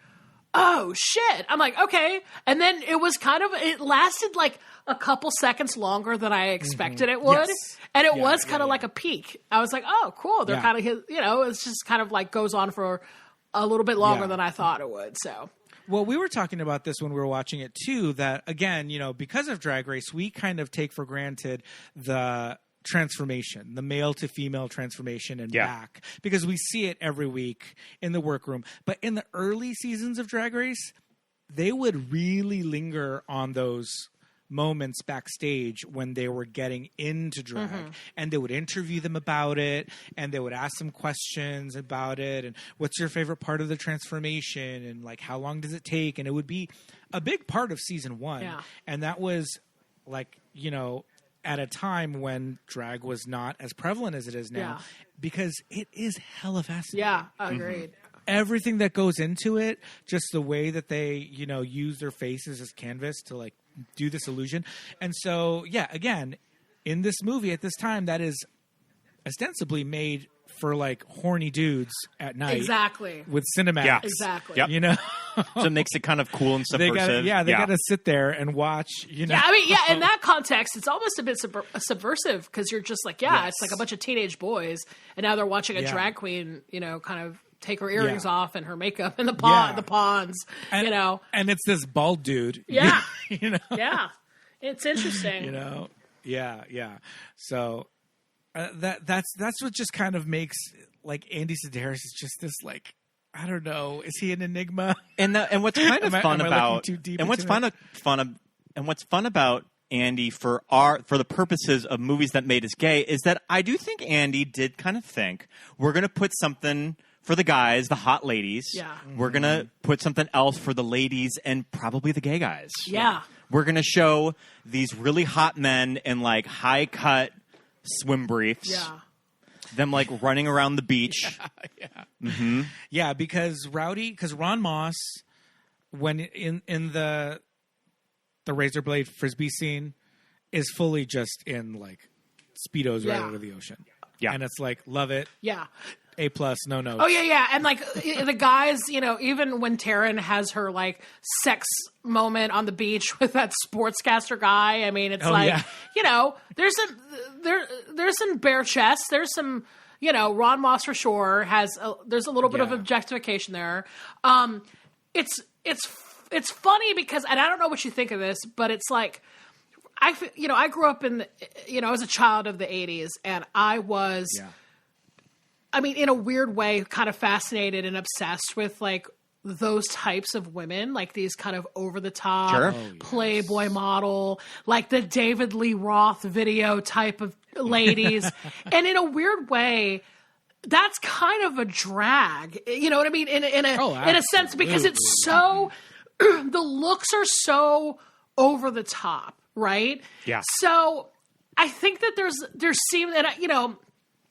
oh shit. I'm like, okay. And then it was it lasted like a couple seconds longer than I expected it would. Yes. And it was kind of like a peak. I was like, oh, cool. They're Yeah. kind of, it's just kind of like goes on for a little bit longer Yeah. than I thought it would. So Well, we were talking about this when we were watching it too, that again, because of Drag Race, we kind of take for granted the transformation, the male to female transformation and back, because we see it every week in the workroom. But in the early seasons of Drag Race, they would really linger on those moments backstage when they were getting into drag, and they would interview them about it, and they would ask them questions about it, and what's your favorite part of the transformation, and like how long does it take, and it would be a big part of season 1. And that was like at a time when drag was not as prevalent as it is now, because it is hella fascinating. yeah, agreed. Everything that goes into it, just the way that they, use their faces as canvas to like do this illusion. And so, again, in this movie at this time, that is ostensibly made for like horny dudes at night. Exactly. With Cinemax. Yeah. Exactly. Yep. So it makes it kind of cool and They subversive. got to sit there and watch, Yeah, I mean, in that context, it's almost a bit subversive because you're just like, it's like a bunch of teenage boys, and now they're watching a drag queen, kind of take her earrings off and her makeup and the pawns, and, and it's this bald dude. Yeah. Yeah, it's interesting. Yeah. So that's what just kind of makes like Andy Sedaris is just this like, I don't know, is he an enigma? And what's kind of fun about what's fun about Andy for the purposes of movies that made us gay is that I do think Andy did kind of think we're going to put something for the guys, the hot ladies. Yeah. We're going to put something else for the ladies and probably the gay guys. Yeah. We're going to show these really hot men in like high cut swim briefs. Yeah. Them like running around the beach. Yeah, because Ron Moss, when in the razor blade frisbee scene, is fully just in like Speedos right over the ocean. Yeah. And it's like, love it. Yeah. A+, no notes. Oh, yeah. And like the guys, even when Taryn has her like sex moment on the beach with that sportscaster guy, I mean, it's there's some bare chest. There's some, Ron Moss for sure there's a little bit of objectification there. It's funny because, and I don't know what you think of this, but it's like, I grew up in, I was a child of the 80s, and I was, I mean, in a weird way, kind of fascinated and obsessed with like those types of women, like these kind of over the top Playboy model, like the David Lee Roth video type of ladies. And in a weird way, that's kind of a drag, you know what I mean? In a sense, because it's so, the looks are so over the top, right? Yeah. So I think that there's seems, and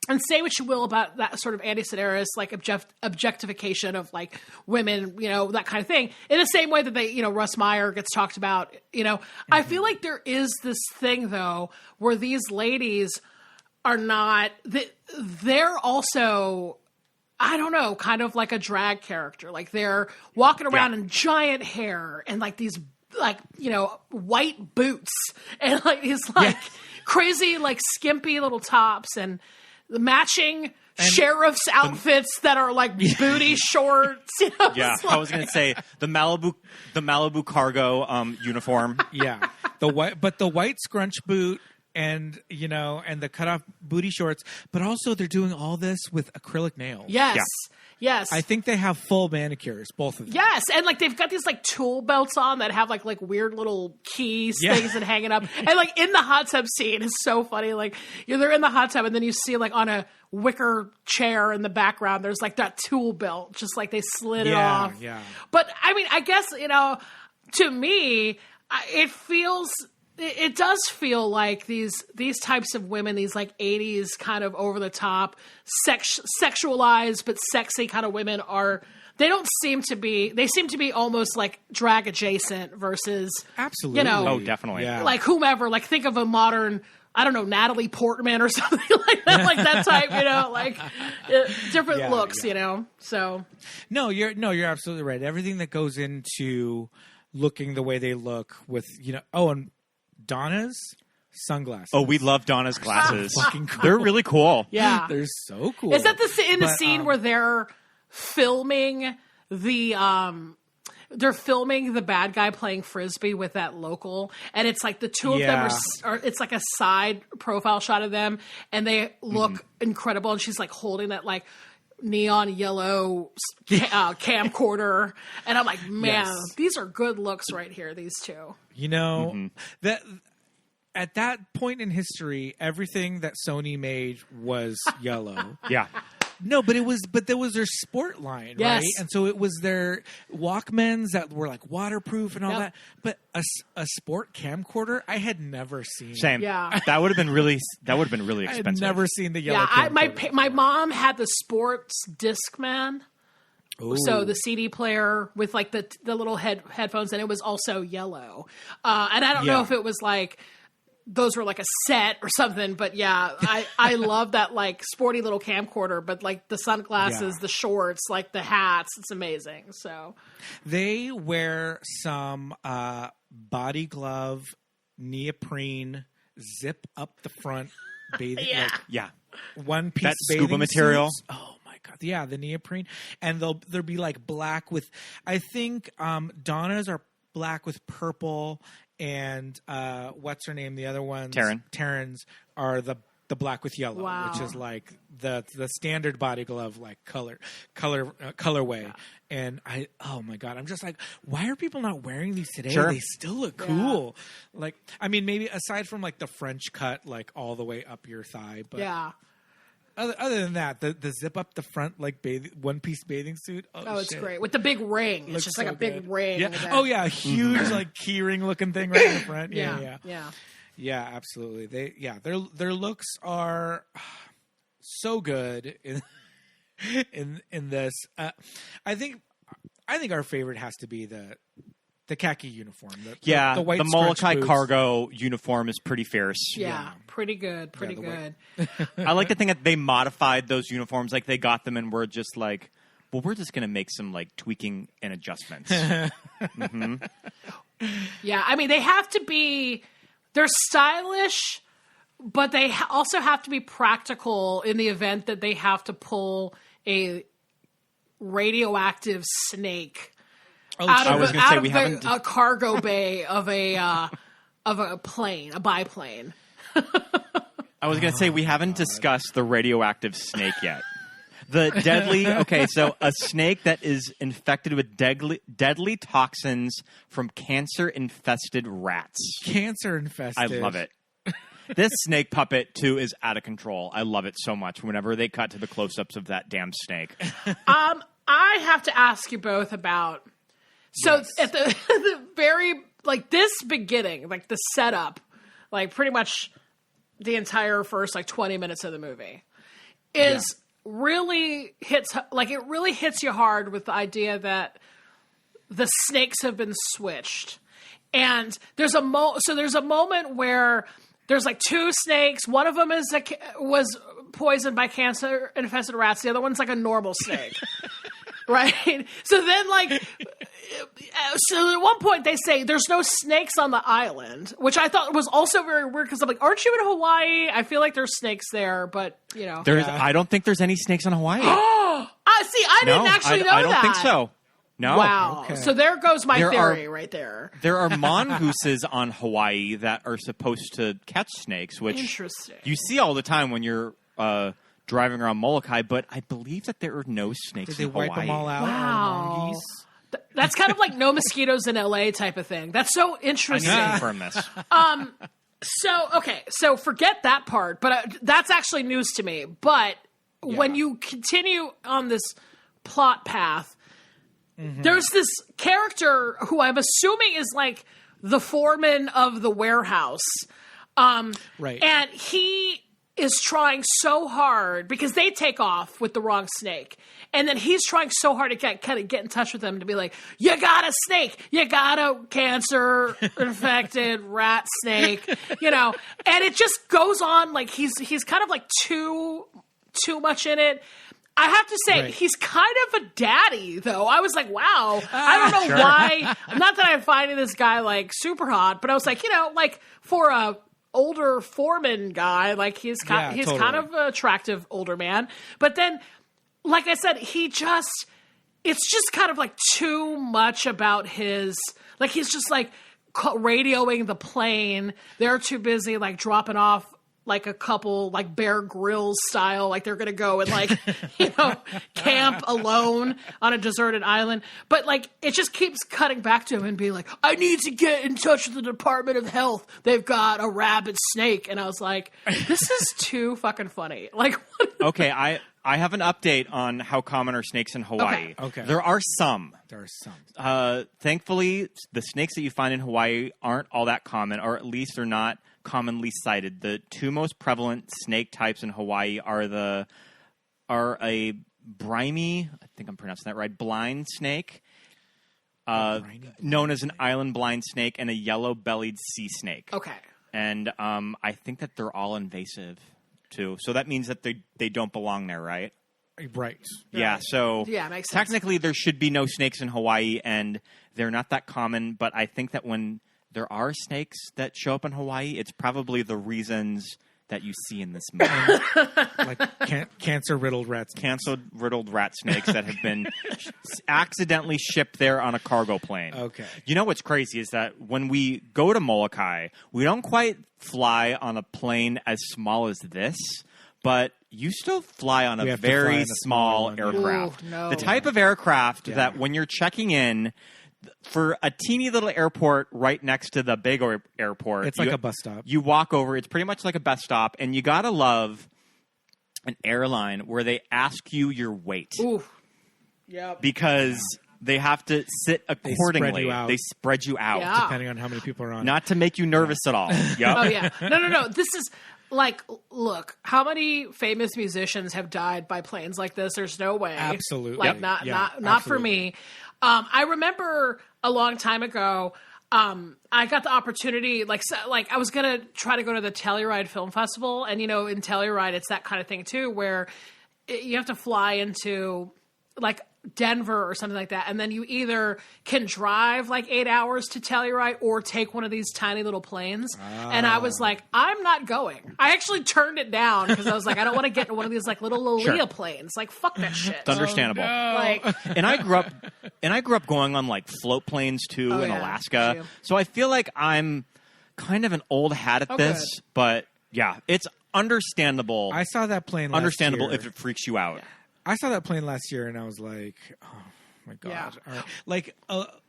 and say what you will about that sort of Andy Sedaris, like objectification of like women, that kind of thing. In the same way that they, Russ Meyer gets talked about, I feel like there is this thing though, where these ladies are not, they're also, I don't know, kind of like a drag character. Like they're walking around in giant hair and like these, like, white boots and like these like crazy, like skimpy little tops and the matching sheriff's outfits that are like booty shorts. Yeah, I was going to say the Malibu cargo uniform. Yeah, the white scrunch boot and and the cutoff booty shorts, but also they're doing all this with acrylic nails. Yes. Yeah. Yes. I think they have full manicures, both of them. Yes, and like they've got these like tool belts on that have like weird little keys things and hanging up. And like in the hot tub scene is so funny. Like they're in the hot tub and then you see like on a wicker chair in the background there's like that tool belt, just like they slid it off. Yeah. But I mean, I guess, to me, it feels it does feel like these types of women, these like 80s kind of over the top, sexualized but sexy kind of women they seem to be almost like drag adjacent versus Absolutely. You know, Oh, definitely. Yeah. like whomever, like think of a modern, I don't know, Natalie Portman or something like that, like that type, you know, like different looks, you know. So No, you're absolutely right. Everything that goes into looking the way they look with, you know, and Donna's sunglasses. Oh, we love Donna's glasses. Fucking cool. They're really cool. yeah. They're so cool. Is that the scene where they're filming the bad guy playing frisbee with that local, and it's like the two of them are it's like a side profile shot of them, and they look incredible, and she's like holding that like neon yellow camcorder, and I'm like, man, these are good looks right here, these two. You know, that at that point in history, everything that Sony made was yellow. Yeah. No, but there was their sport line, Yes. right? And so it was their Walkmans that were like waterproof and all that. But a sport camcorder, I had never seen. Same. Yeah. That would have been really I expensive. had never seen the yellow. Yeah, camcorder. my mom had the sports Discman. Ooh. So the CD player with like the little headphones, and it was also yellow. And I don't know if it was like those were like a set or something, but yeah, I love that like sporty little camcorder, but like the sunglasses, the shorts, like the hats, it's amazing. So They wear some body glove, neoprene, zip up the front bathing, like Yeah. one piece That bathing scuba material. suits. Oh my god, yeah, the neoprene, and there'll be like black with. I think Donna's are black with purple, and what's her name? The other ones, Taryn's are the black with yellow, Wow. which is like the standard body glove like colorway. And oh my god, I'm just like, why are people not wearing these today? Sure. They still look cool. Like, I mean, maybe aside from like the French cut, like all the way up your thigh, but yeah. Other than that, the zip up the front like one piece bathing suit. Oh, it's shit. great with the big ring. It's Looks just like so a big good. ring. Yeah. with that. Oh yeah, a huge like key ring looking thing right in the front. Yeah. Yeah, absolutely. Their looks are so good in this. I think our favorite has to be the khaki uniform. The white the scrunch Molokai boots. cargo uniform is pretty fierce. Yeah, pretty good. Pretty the good. I like to think that they modified those uniforms, like they got them and were just like, well, we're just going to make some like tweaking and adjustments. Yeah, I mean, they have to be. They're stylish, but they also have to be practical in the event that they have to pull a radioactive snake out of a cargo bay of a plane, a biplane. I was going to say, we haven't discussed the radioactive snake yet. The deadly, so a snake that is infected with deadly toxins from cancer-infested rats. Cancer-infested. I love it. This snake puppet, too, is out of control. I love it so much whenever they cut to the close-ups of that damn snake. I have to ask you both about... So at the very, like, this beginning, like, the setup, like, pretty much the entire first, like, 20 minutes of the movie is... really hits you hard with the idea that the snakes have been switched, and there's a moment where there's like two snakes. One of them was poisoned by cancer infested rats. The other one's like a normal snake, right? So then so at one point they say there's no snakes on the island, which I thought was also very weird because I'm like, aren't you in Hawaii? I feel like there's snakes there, but you know, I don't think there's any snakes on Hawaii. See, I didn't actually know that. I don't think so. No. Wow. Okay. So there goes my theory right there. There are mongooses on Hawaii that are supposed to catch snakes, which Interesting. you see all the time when you're driving around Molokai, but I believe that there are no snakes Did they in Hawaii. wipe them all out? Wow. Mongoose? That's kind of like no mosquitoes in LA type of thing. That's so I interesting. need to confirm this. So forget that part, but that's actually news to me. But when you continue on this plot path, there's this character who I'm assuming is like the foreman of the warehouse. Right. And he is trying so hard because they take off with the wrong snake. And then he's trying so hard to get in touch with them to be like, you got a snake, you got a cancer infected rat snake, and it just goes on like he's kind of like too much in it. I have to say, he's kind of a daddy, though. I was like, wow. I don't know why. Not that I'm finding this guy, like, super hot, but I was like, like, for a older foreman guy, like, he's kind of an attractive older man. But then, like I said, it's just kind of, like, too much about his, like, he's just, like, radioing the plane. They're too busy, like, dropping off like a couple, like Bear Grylls style, like they're going to go and like, camp alone on a deserted island. But like, it just keeps cutting back to him and being like, I need to get in touch with the Department of Health. They've got a rabbid snake. And I was like, this is too fucking funny. Like, what? Okay, I have an update on how common are snakes in Hawaii. Okay. There are some. Thankfully, the snakes that you find in Hawaii aren't all that common, or at least they're not commonly cited. The two most prevalent snake types in Hawaii are a brimy, I think I'm pronouncing that right, blind snake, known as an island blind snake, and a yellow-bellied sea snake. Okay. And I think that they're all invasive, too. So that means that they don't belong there, right? Right. Yeah, so yeah, makes sense. Technically there should be no snakes in Hawaii, and they're not that common, but I think that when there are snakes that show up in Hawaii, it's probably the reasons that you see in this movie. Like cancer-riddled rats. Cancer-riddled rat snakes that have been accidentally shipped there on a cargo plane. Okay. You know what's crazy is that when we go to Molokai, we don't quite fly on a plane as small as this, but you still fly on a very small aircraft. Ooh, no. The type of aircraft that when you're checking in, for a teeny little airport right next to the big airport. It's like a bus stop. You walk over. It's pretty much like a bus stop. And you got to love an airline where they ask you your weight. Ooh. Yep. Because they have to sit accordingly. They spread you out. Yeah. Depending on how many people are on. Not to make you nervous at all. Yep. Oh, yeah. No. This is... Like, look, how many famous musicians have died by planes like this? There's no way. Absolutely. Like, not for me. I remember a long time ago, I got the opportunity, I was going to try to go to the Telluride Film Festival. And, in Telluride, it's that kind of thing, too, where you have to fly into, like, Denver or something like that, and then you either can drive like 8 hours to Telluride or take one of these tiny little planes. And I was like, I'm not going. I actually turned it down because I was like, I don't want to get in one of these like little Lolita planes. Like, fuck that shit. It's understandable. Like, and I grew up going on like float planes too in Alaska. So I feel like I'm kind of an old hat at this, good. But yeah, it's understandable. I saw that plane last Understandable year. if it freaks you out. Yeah. I saw that plane last year, and I was like, oh, my God. Yeah. All right. Like,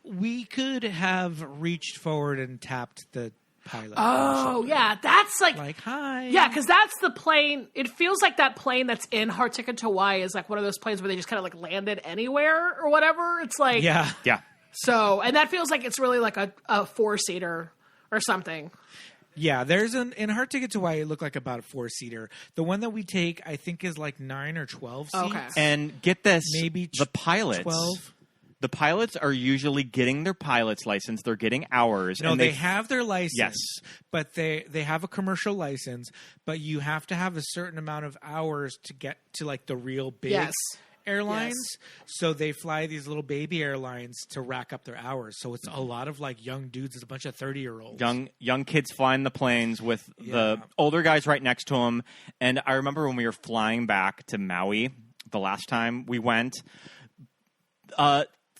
we could have reached forward and tapped the pilot. oh, yeah. That's like... Like, hi. Yeah, because that's the plane. It feels like that plane that's in Hard Ticket to Hawaii is like one of those planes where they just kind of like landed anywhere or whatever. It's like... Yeah. Yeah. So, and that feels like it's really like a four-seater or something. Yeah, there's in Hard Ticket to Hawaii, it looked like about a 4-seater. The one that we take, I think, is like 9 or 12 seats. Okay. And get this, Maybe the pilots. 12. The pilots are usually getting their pilot's license. They're getting hours. No, and they have their license. Yes. But they have a commercial license, but you have to have a certain amount of hours to get to like the real big airlines. Yes. So they fly these little baby airlines to rack up their hours. So it's a lot of like young dudes. It's a bunch of 30-year-olds. Young kids flying the planes with the older guys right next to them. And I remember when we were flying back to Maui the last time we went,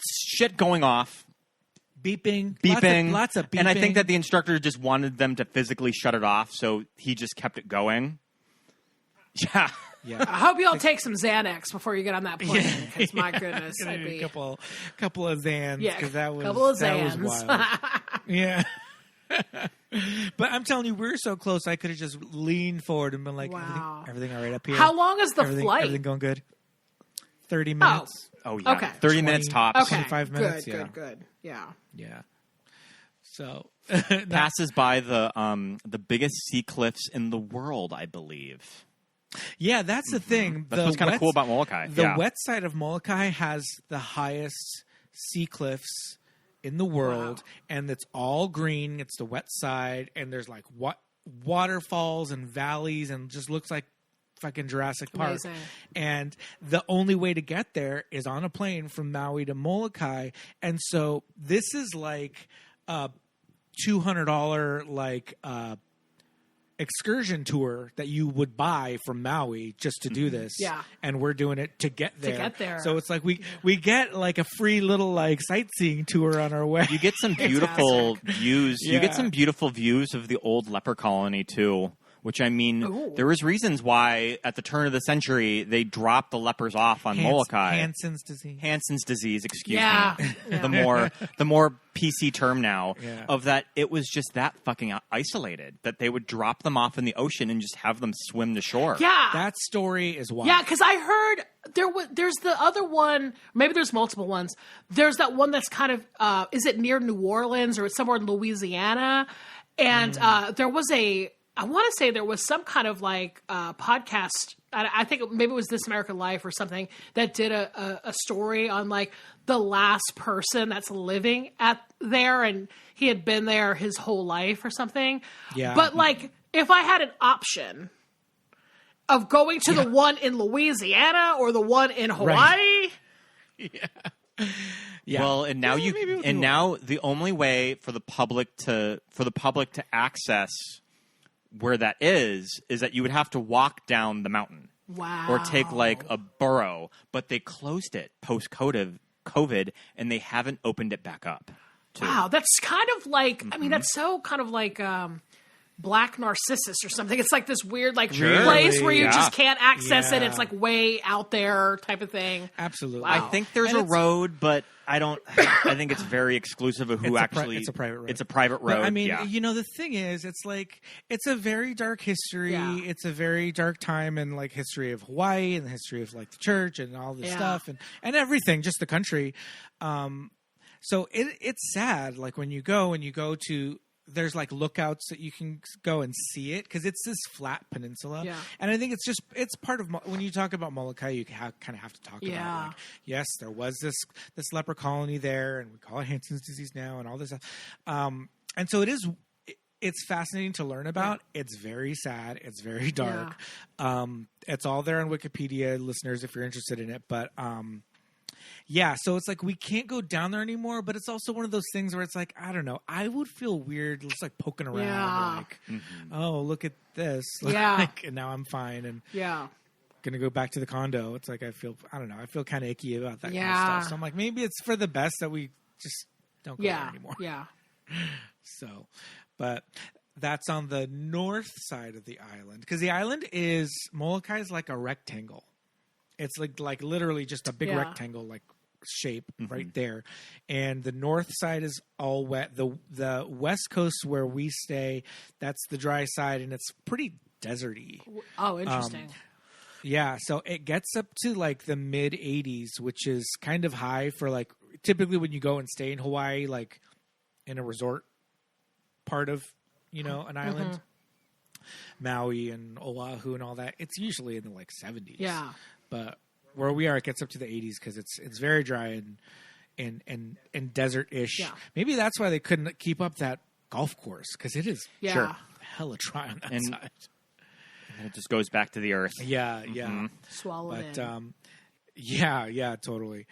shit going off. Beeping. Lots of beeping. And I think that the instructor just wanted them to physically shut it off, so he just kept it going. Yeah. Yeah. I hope you all take some Xanax before you get on that plane, because my goodness, I'd be... a couple of Xans. Yeah, that was, couple of that Xans. was wild. Yeah. But I'm telling you, we're so close, I could have just leaned forward and been like, Wow. everything all right up here? How long is the flight? Everything going good? 30 minutes. Oh, yeah. Okay. 30 minutes tops. Okay, 25 minutes, good. Yeah. Yeah. So Passes by the biggest sea cliffs in the world, I believe. yeah, that's the thing. That's what's kind of cool about Molokai. The wet side of Molokai has the highest sea cliffs in the world, and it's all green. It's the wet side, and there's like waterfalls and valleys, and just looks like fucking Jurassic Park. Amazing. And the only way to get there is on a plane from Maui to Molokai, and so this is like a $200 like excursion tour that you would buy from Maui just to do this. Yeah. And we're doing it to get there. To get there. So it's like we get like a free little like sightseeing tour on our way. You get some beautiful views. You get Yeah. some beautiful views of the old leper colony too. Which, I mean, there was reasons why at the turn of the century they dropped the lepers off on Molokai. Hansen's disease. Hansen's disease, excuse Yeah. me. Yeah. The more PC term now Yeah. of that, it was just that fucking isolated that they would drop them off in the ocean and just have them swim to shore. Yeah. That story is wild. Yeah, because I heard there's the other one. Maybe there's multiple ones. There's that one that's kind of is it near New Orleans or it's somewhere in Louisiana? And there was I want to say there was some kind of like podcast. I think maybe it was This American Life or something that did a story on like the last person that's living at there, and he had been there his whole life or something. Yeah. But like, if I had an option of going to the one in Louisiana or the one in Hawaii. Yeah. Well, and now maybe now the only way for the public to access where that is that you would have to walk down the mountain. Wow. Or take like a burrow, but they closed it post COVID and they haven't opened it back up. Too. Wow, that's kind of like I mean that's so kind of like Black Narcissus or something. It's like this weird like place where you just can't access it. It's like way out there type of thing. Absolutely. Wow. I think there's a road, but I think it's very exclusive of who it's a private road. It's a private road. But, I mean, yeah. you know, the thing is, it's like it's a very dark history. Yeah. It's a very dark time in like history of Hawaii and the history of like the church and all this stuff and everything, just the country. So it's sad. Like when you go to. There's like lookouts that you can go and see it because it's this flat peninsula. Yeah. And I think it's part of when you talk about Molokai, you kind of have to talk about like, yes, there was this leper colony there, and we call it Hansen's disease now, and all this stuff. And so it's fascinating to learn about. It's very sad. It's very dark. It's all there on Wikipedia, listeners, if you're interested in it. But yeah, so it's like we can't go down there anymore, but it's also one of those things where it's like, I don't know, I would feel weird just like poking around and like, oh, look at this. Like, and now I'm fine and gonna go back to the condo. It's like I feel kind of icky about that kind of stuff. So I'm like, maybe it's for the best that we just don't go there anymore. Yeah. So, but that's on the north side of the island because the island Molokai is like a rectangle. It's like literally just a big rectangle like shape right there, and the north side is all wet. The west coast where we stay, that's the dry side, and it's pretty deserty. Oh, interesting. Yeah, so it gets up to like the mid 80s, which is kind of high for like typically when you go and stay in Hawaii, like in a resort part of an island, Maui and Oahu and all that. It's usually in the like 70s. Yeah. But where we are, it gets up to the 80s because it's very dry and desert-ish. Yeah. Maybe that's why they couldn't keep up that golf course because it is hella dry on that side. And it just goes back to the earth. Yeah. Swallow it in. Yeah, totally.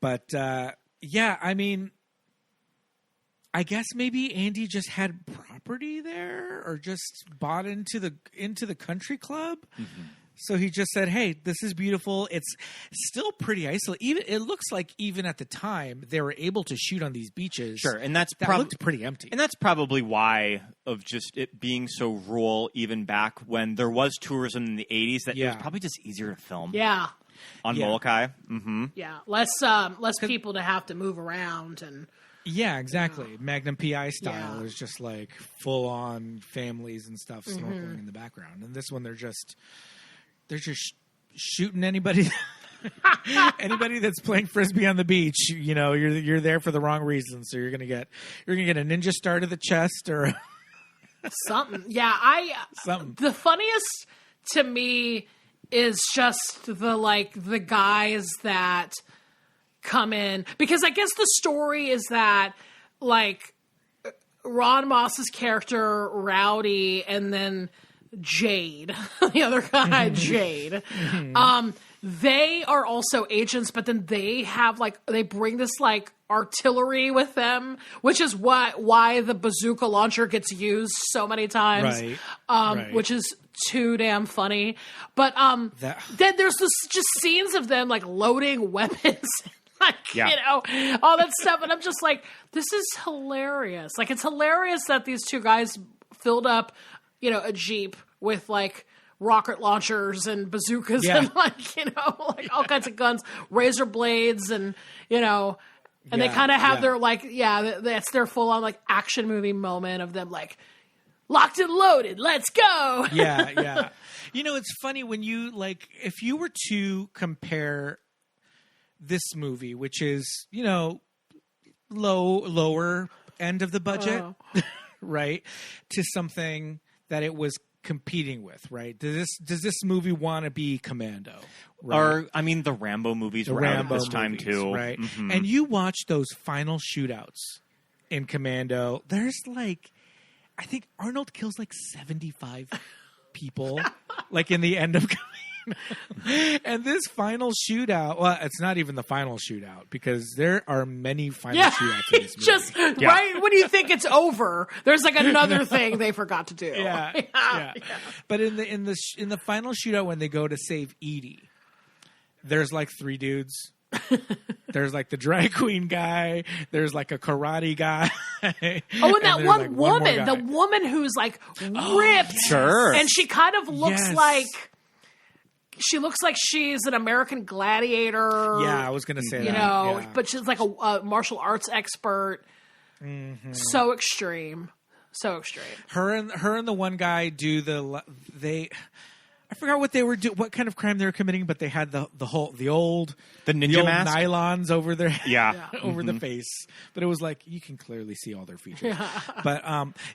But I mean, I guess maybe Andy just had property there or just bought into the country club. So he just said, "Hey, this is beautiful. It's still pretty isolated. Even it looks like even at the time they were able to shoot on these beaches. Sure, and that looked pretty empty. And that's probably why of just it being so rural. Even back when there was tourism in the 80s, that it was probably just easier to film. Yeah, on Molokai. Yeah, less people to have to move around and. Yeah, exactly. Magnum PI style is just like full on families and stuff snorkeling in the background, and this one they're just shooting anybody Anybody that's playing frisbee on the beach, you're there for the wrong reason. So you're gonna get a ninja star to the chest or something. Yeah, something. The funniest to me is just the guys that come in, because I guess the story is that Ron Moss's character Rowdy and then Jade, the other guy, Jade. They are also agents, but then they have they bring this artillery with them, which is why the bazooka launcher gets used so many times, right. Which is too damn funny. But then there's just scenes of them loading weapons. All that stuff. And I'm just this is hilarious. It's hilarious that these two guys filled up, a Jeep with rocket launchers and bazookas and all kinds of guns, razor blades and, and they kind of have their that's their full on action movie moment of them locked and loaded. Let's go. Yeah. It's funny when you if you were to compare this movie, which is, lower end of the budget, right, to something that it was competing with, right? Does this movie want to be Commando? Right? Or, the Rambo movies were out at this time too. Right? Mm-hmm. And you watch those final shootouts in Commando, there's I think Arnold kills 75 people, in the end of Commando. And this final shootout, well, it's not even the final shootout because there are many final shootouts in this movie. Just right when you think it's over, there's another thing they forgot to do. Yeah. But in the final shootout when they go to save Edie, there's 3 dudes. There's the drag queen guy. There's a karate guy. And that one woman, the woman who's ripped, sure, and she kind of looks she looks like she's an American gladiator. Yeah, I was going to say that. But she's a martial arts expert. Mm-hmm. So extreme. Her and the one guy do I forgot what they were what kind of crime they were committing, but they had the old ninja mask? nylons over their over Mm-hmm. the face. But it was you can clearly see all their features. But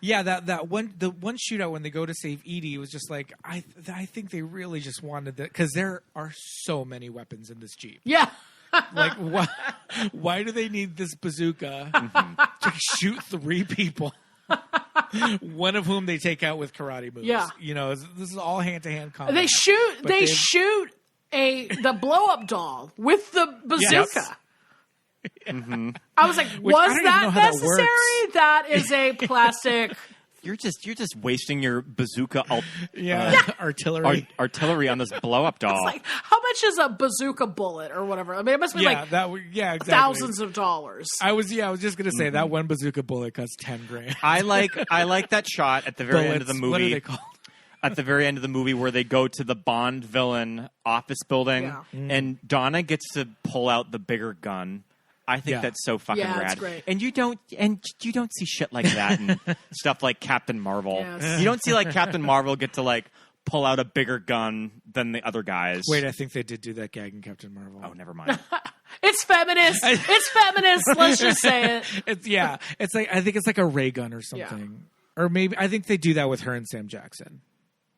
the one shootout when they go to save Edie was just I think they really just wanted that because there are so many weapons in this Jeep. Yeah. Why do they need this bazooka to shoot 3 people? One of whom they take out with karate moves. Yeah. This is all hand-to-hand combat. They shoot the blow-up doll with the bazooka. Yes. Mm-hmm. I was was that necessary? That is a plastic. You're just wasting your bazooka artillery on this blow up doll. It's how much is a bazooka bullet or whatever? I mean, it must be exactly. thousands of dollars. I was just gonna say that one bazooka bullet costs $10,000. I like that shot at the very end of the movie. What are they called? At the very end of the movie where they go to the Bond villain office building and Donna gets to pull out the bigger gun. I think that's so fucking rad. Great. And you don't see shit like that and stuff like Captain Marvel. Yes. You don't see Captain Marvel get to pull out a bigger gun than the other guys. Wait, I think they did do that gag in Captain Marvel. Oh, never mind. It's feminist. It's feminist. Let's just say it. It's I think it's a ray gun or something. Or maybe I think they do that with her and Sam Jackson.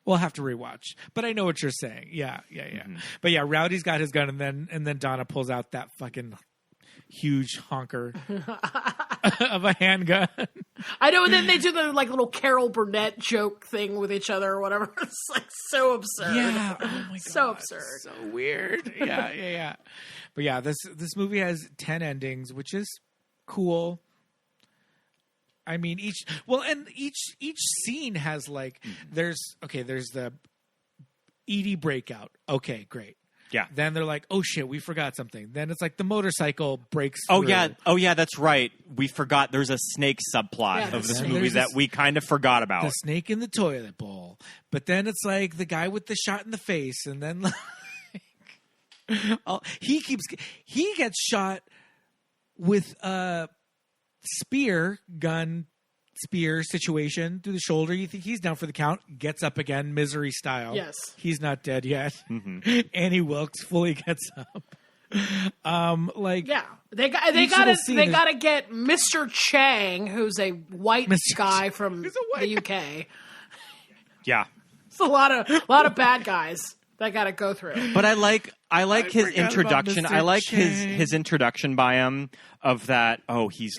We'll have to rewatch. But I know what you're saying. Yeah. Mm-hmm. But Rowdy's got his gun and then Donna pulls out that fucking huge honker of a handgun. I know, and then they do the little Carol Burnett joke thing with each other or whatever. It's so absurd. Yeah. Oh my god. So absurd. So weird. Yeah. But this movie has 10 endings, which is cool. I mean, each scene has there's the Edie breakout. Okay, great. Yeah. Then they're oh shit, we forgot something. Then it's the motorcycle breaks through. Oh yeah, that's right. We forgot there's a snake subplot of this movie that we kind of forgot about. The snake in the toilet bowl. But then it's the guy with the shot in the face, and then he gets shot with a spear gun spear situation through the shoulder. You think he's down for the count. Gets up again, Misery style. Yes. He's not dead yet. Annie Wilkes fully gets up. Yeah, they got scene to get Mr. Chang, who's a white guy from the UK. Yeah. It's a lot of bad guys that got to go through. But I like his introduction. I like his introduction by him of that. Oh, he's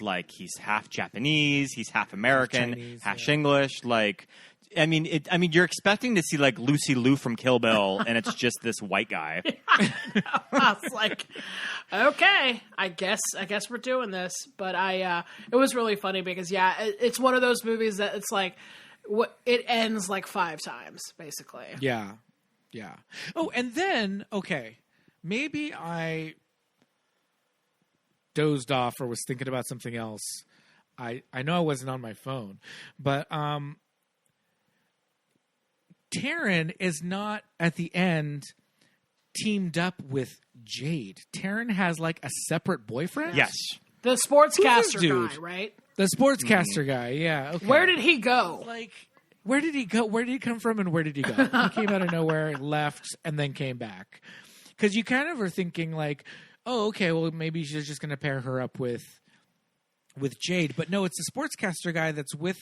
half Japanese, he's half American, Chinese, half English. Like, I mean, you're expecting to see like Lucy Liu from Kill Bill, and it's just this white guy. I was like, okay, I guess we're doing this. But it was really funny because it's one of those movies that it's like, it ends like 5 times basically. Yeah. Oh, and then maybe I dozed off or was thinking about something else. I know I wasn't on my phone, but Taryn is not at the end teamed up with Jade. Taryn has like a separate boyfriend. Yes, the sportscaster dude? guy, right? The sportscaster guy. Yeah. Okay. Where did he go? Like, where did he go? Where did he come from, and where did he go? He came out of nowhere, left, and then came back. Because you kind of are thinking like, oh, okay, well maybe she's just going to pair her up with Jade, but no, it's the sportscaster guy that's with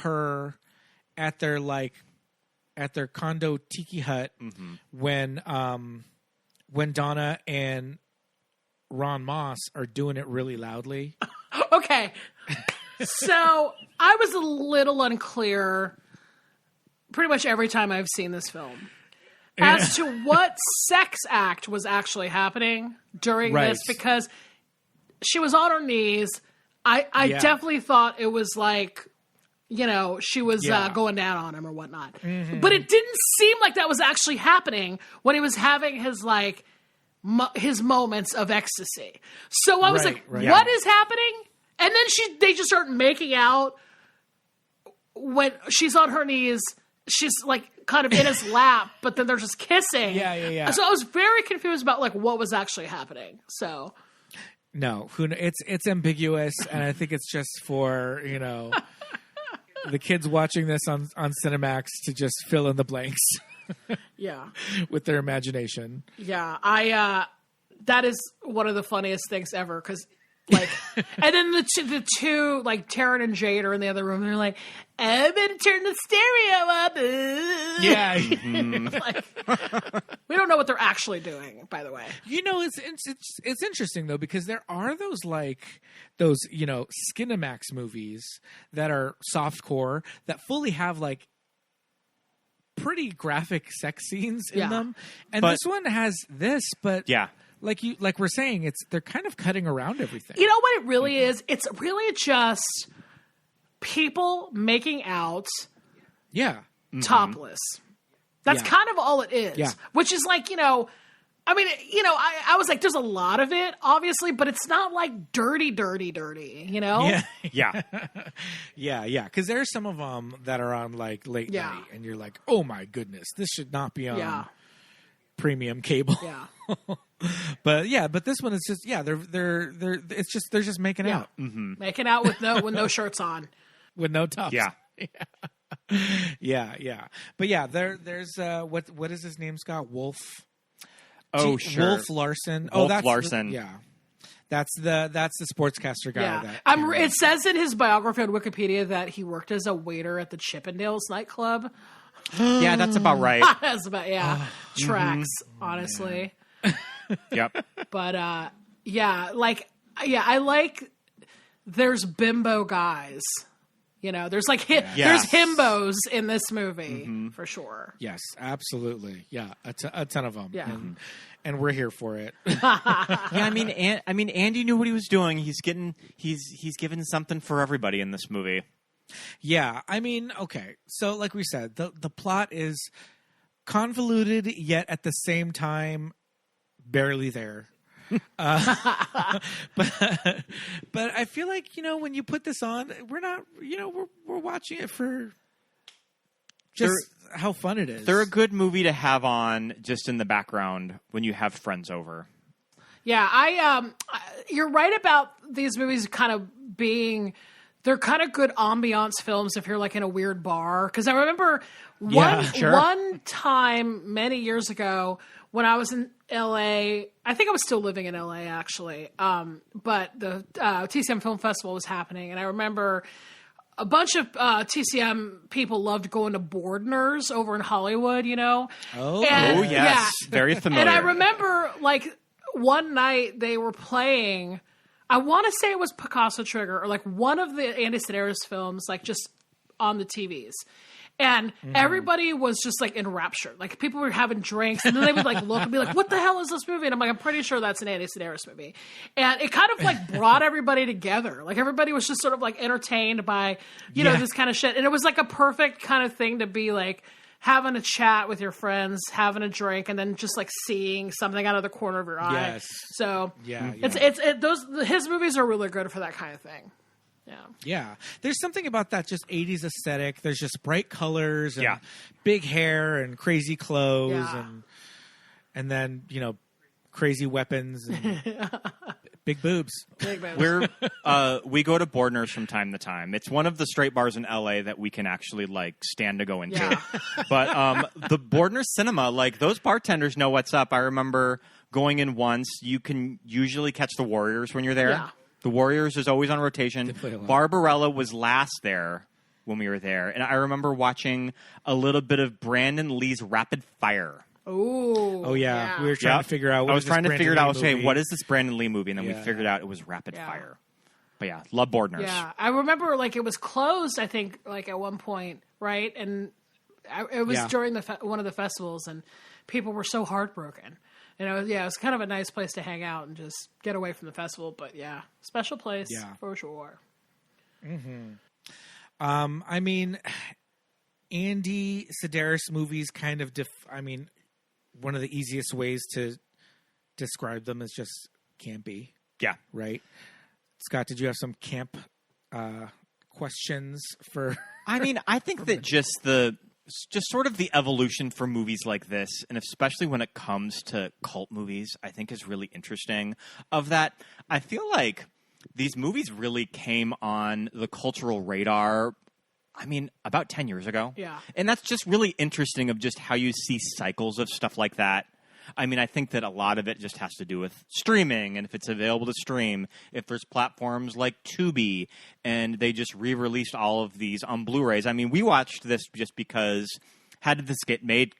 her at their condo tiki hut when Donna and Ron Moss are doing it really loudly. Okay. So I was a little unclear pretty much every time I've seen this film as to what sex act was actually happening during this, because she was on her knees. I definitely thought it was like, she was going down on him or whatnot. But it didn't seem like that was actually happening when he was having his his moments of ecstasy. So I was what is happening? And then they just start making out when she's on her knees. She's like kind of in his lap, but then they're just kissing. Yeah. So I was very confused about like what was actually happening. So no, it's ambiguous, and I think it's just for the kids watching this on Cinemax to just fill in the blanks. Yeah, with their imagination. Yeah, that is one of the funniest things ever because. Like, and then the two, like Taryn and Jade, are in the other room. And they're like, "I'm gonna turn the stereo up." Like, we don't know what they're actually doing. By the way, it's interesting though because there are those Skinemax movies that are softcore that fully have like pretty graphic sex scenes in them, and this one has this, but like we're saying, they're kind of cutting around everything. You know what it really is? It's really just people making out topless. That's kind of all it is. Yeah. Which is like, I was like, there's a lot of it, obviously, but it's not like dirty, Yeah. Yeah. Because there's some of them that are on like late night, and you're like, oh my goodness, this should not be on premium cable. Yeah. but this one is just they're just making out. Making out with no shirts on. With no tops. Yeah. Yeah. But there's what is his name, Scott? Wolf. Oh, sure. Wolf Larson. Wolf Larson. That's the sportscaster guy. Yeah. It says in his biography on Wikipedia that he worked as a waiter at the Chippendales nightclub. Yeah, that's about right. That's about tracks, honestly. Yep. But I like there's bimbo guys. There's like there's himbos in this movie for sure. Yes, absolutely. Yeah, a ton of them. Yeah. And we're here for it. I mean, Andy knew what he was doing. He's given something for everybody in this movie. Yeah, I mean, okay. So, like we said, the plot is convoluted, yet at the same time, barely there. But I feel like when you put this on, we're not, we're watching it for just how fun it is. They're a good movie to have on just in the background when you have friends over. Yeah, you're right about these movies kind of being they're kind of good ambiance films if you're like in a weird bar. Because I remember one time many years ago when I was in LA, I think I was still living in LA actually, but the TCM Film Festival was happening, and I remember a bunch of TCM people loved going to Bordner's over in Hollywood, you know? Oh, yes. Yeah. Very familiar. And I remember, like, one night they were playing, I want to say it was Picasso Trigger, or, like, one of the Andy Sedaris films, like, just on the TVs. And everybody was just, like, enraptured. Like, people were having drinks, and then they would, like, look and be like, what the hell is this movie? And I'm like, I'm pretty sure that's an Andy Sedaris movie. And it kind of, like, brought everybody together. Like, everybody was just sort of, like, entertained by, you know, this kind of shit. And it was, like, a perfect kind of thing to be, like, having a chat with your friends, having a drink, and then just, like, seeing something out of the corner of your eye. Yes. So, his movies are really good for that kind of thing. Yeah. There's something about that just 80s aesthetic. There's just bright colors and big hair and crazy clothes and then, you know, crazy weapons and big boobs. Big boobs. We go to Bordner's from time to time. It's one of the straight bars in LA that we can actually like stand to go into. Yeah. But the Bordner's cinema, like those bartenders know what's up. I remember going in once. You can usually catch the Warriors when you're there. Yeah. The Warriors is always on rotation. Barbarella was last there when we were there. And I remember watching a little bit of Brandon Lee's Rapid Fire. Ooh. Oh, yeah. We were trying to figure out I was trying to figure it out. Okay, what is this Brandon Lee movie? And then we figured out it was Rapid Fire. But yeah, love Bordner's. Yeah. I remember like it was closed, I think, like at one point, right? And it was during one of the festivals, and people were so heartbroken. You know, it was kind of a nice place to hang out and just get away from the festival. But yeah, special place for sure. Mm-hmm. I mean, Andy Sedaris movies kind of, one of the easiest ways to describe them is just campy. Yeah. Right? Scott, did you have some camp questions for... I mean, I think that just sort of the evolution for movies like this, and especially when it comes to cult movies, I think is really interesting. Of that, I feel like these movies really came on the cultural radar, about 10 years ago. Yeah. And that's just really interesting of just how you see cycles of stuff like that. I think that a lot of it just has to do with streaming, and if it's available to stream, if there's platforms like Tubi, and they just re-released all of these on Blu-rays. We watched this just because How Did This Get Made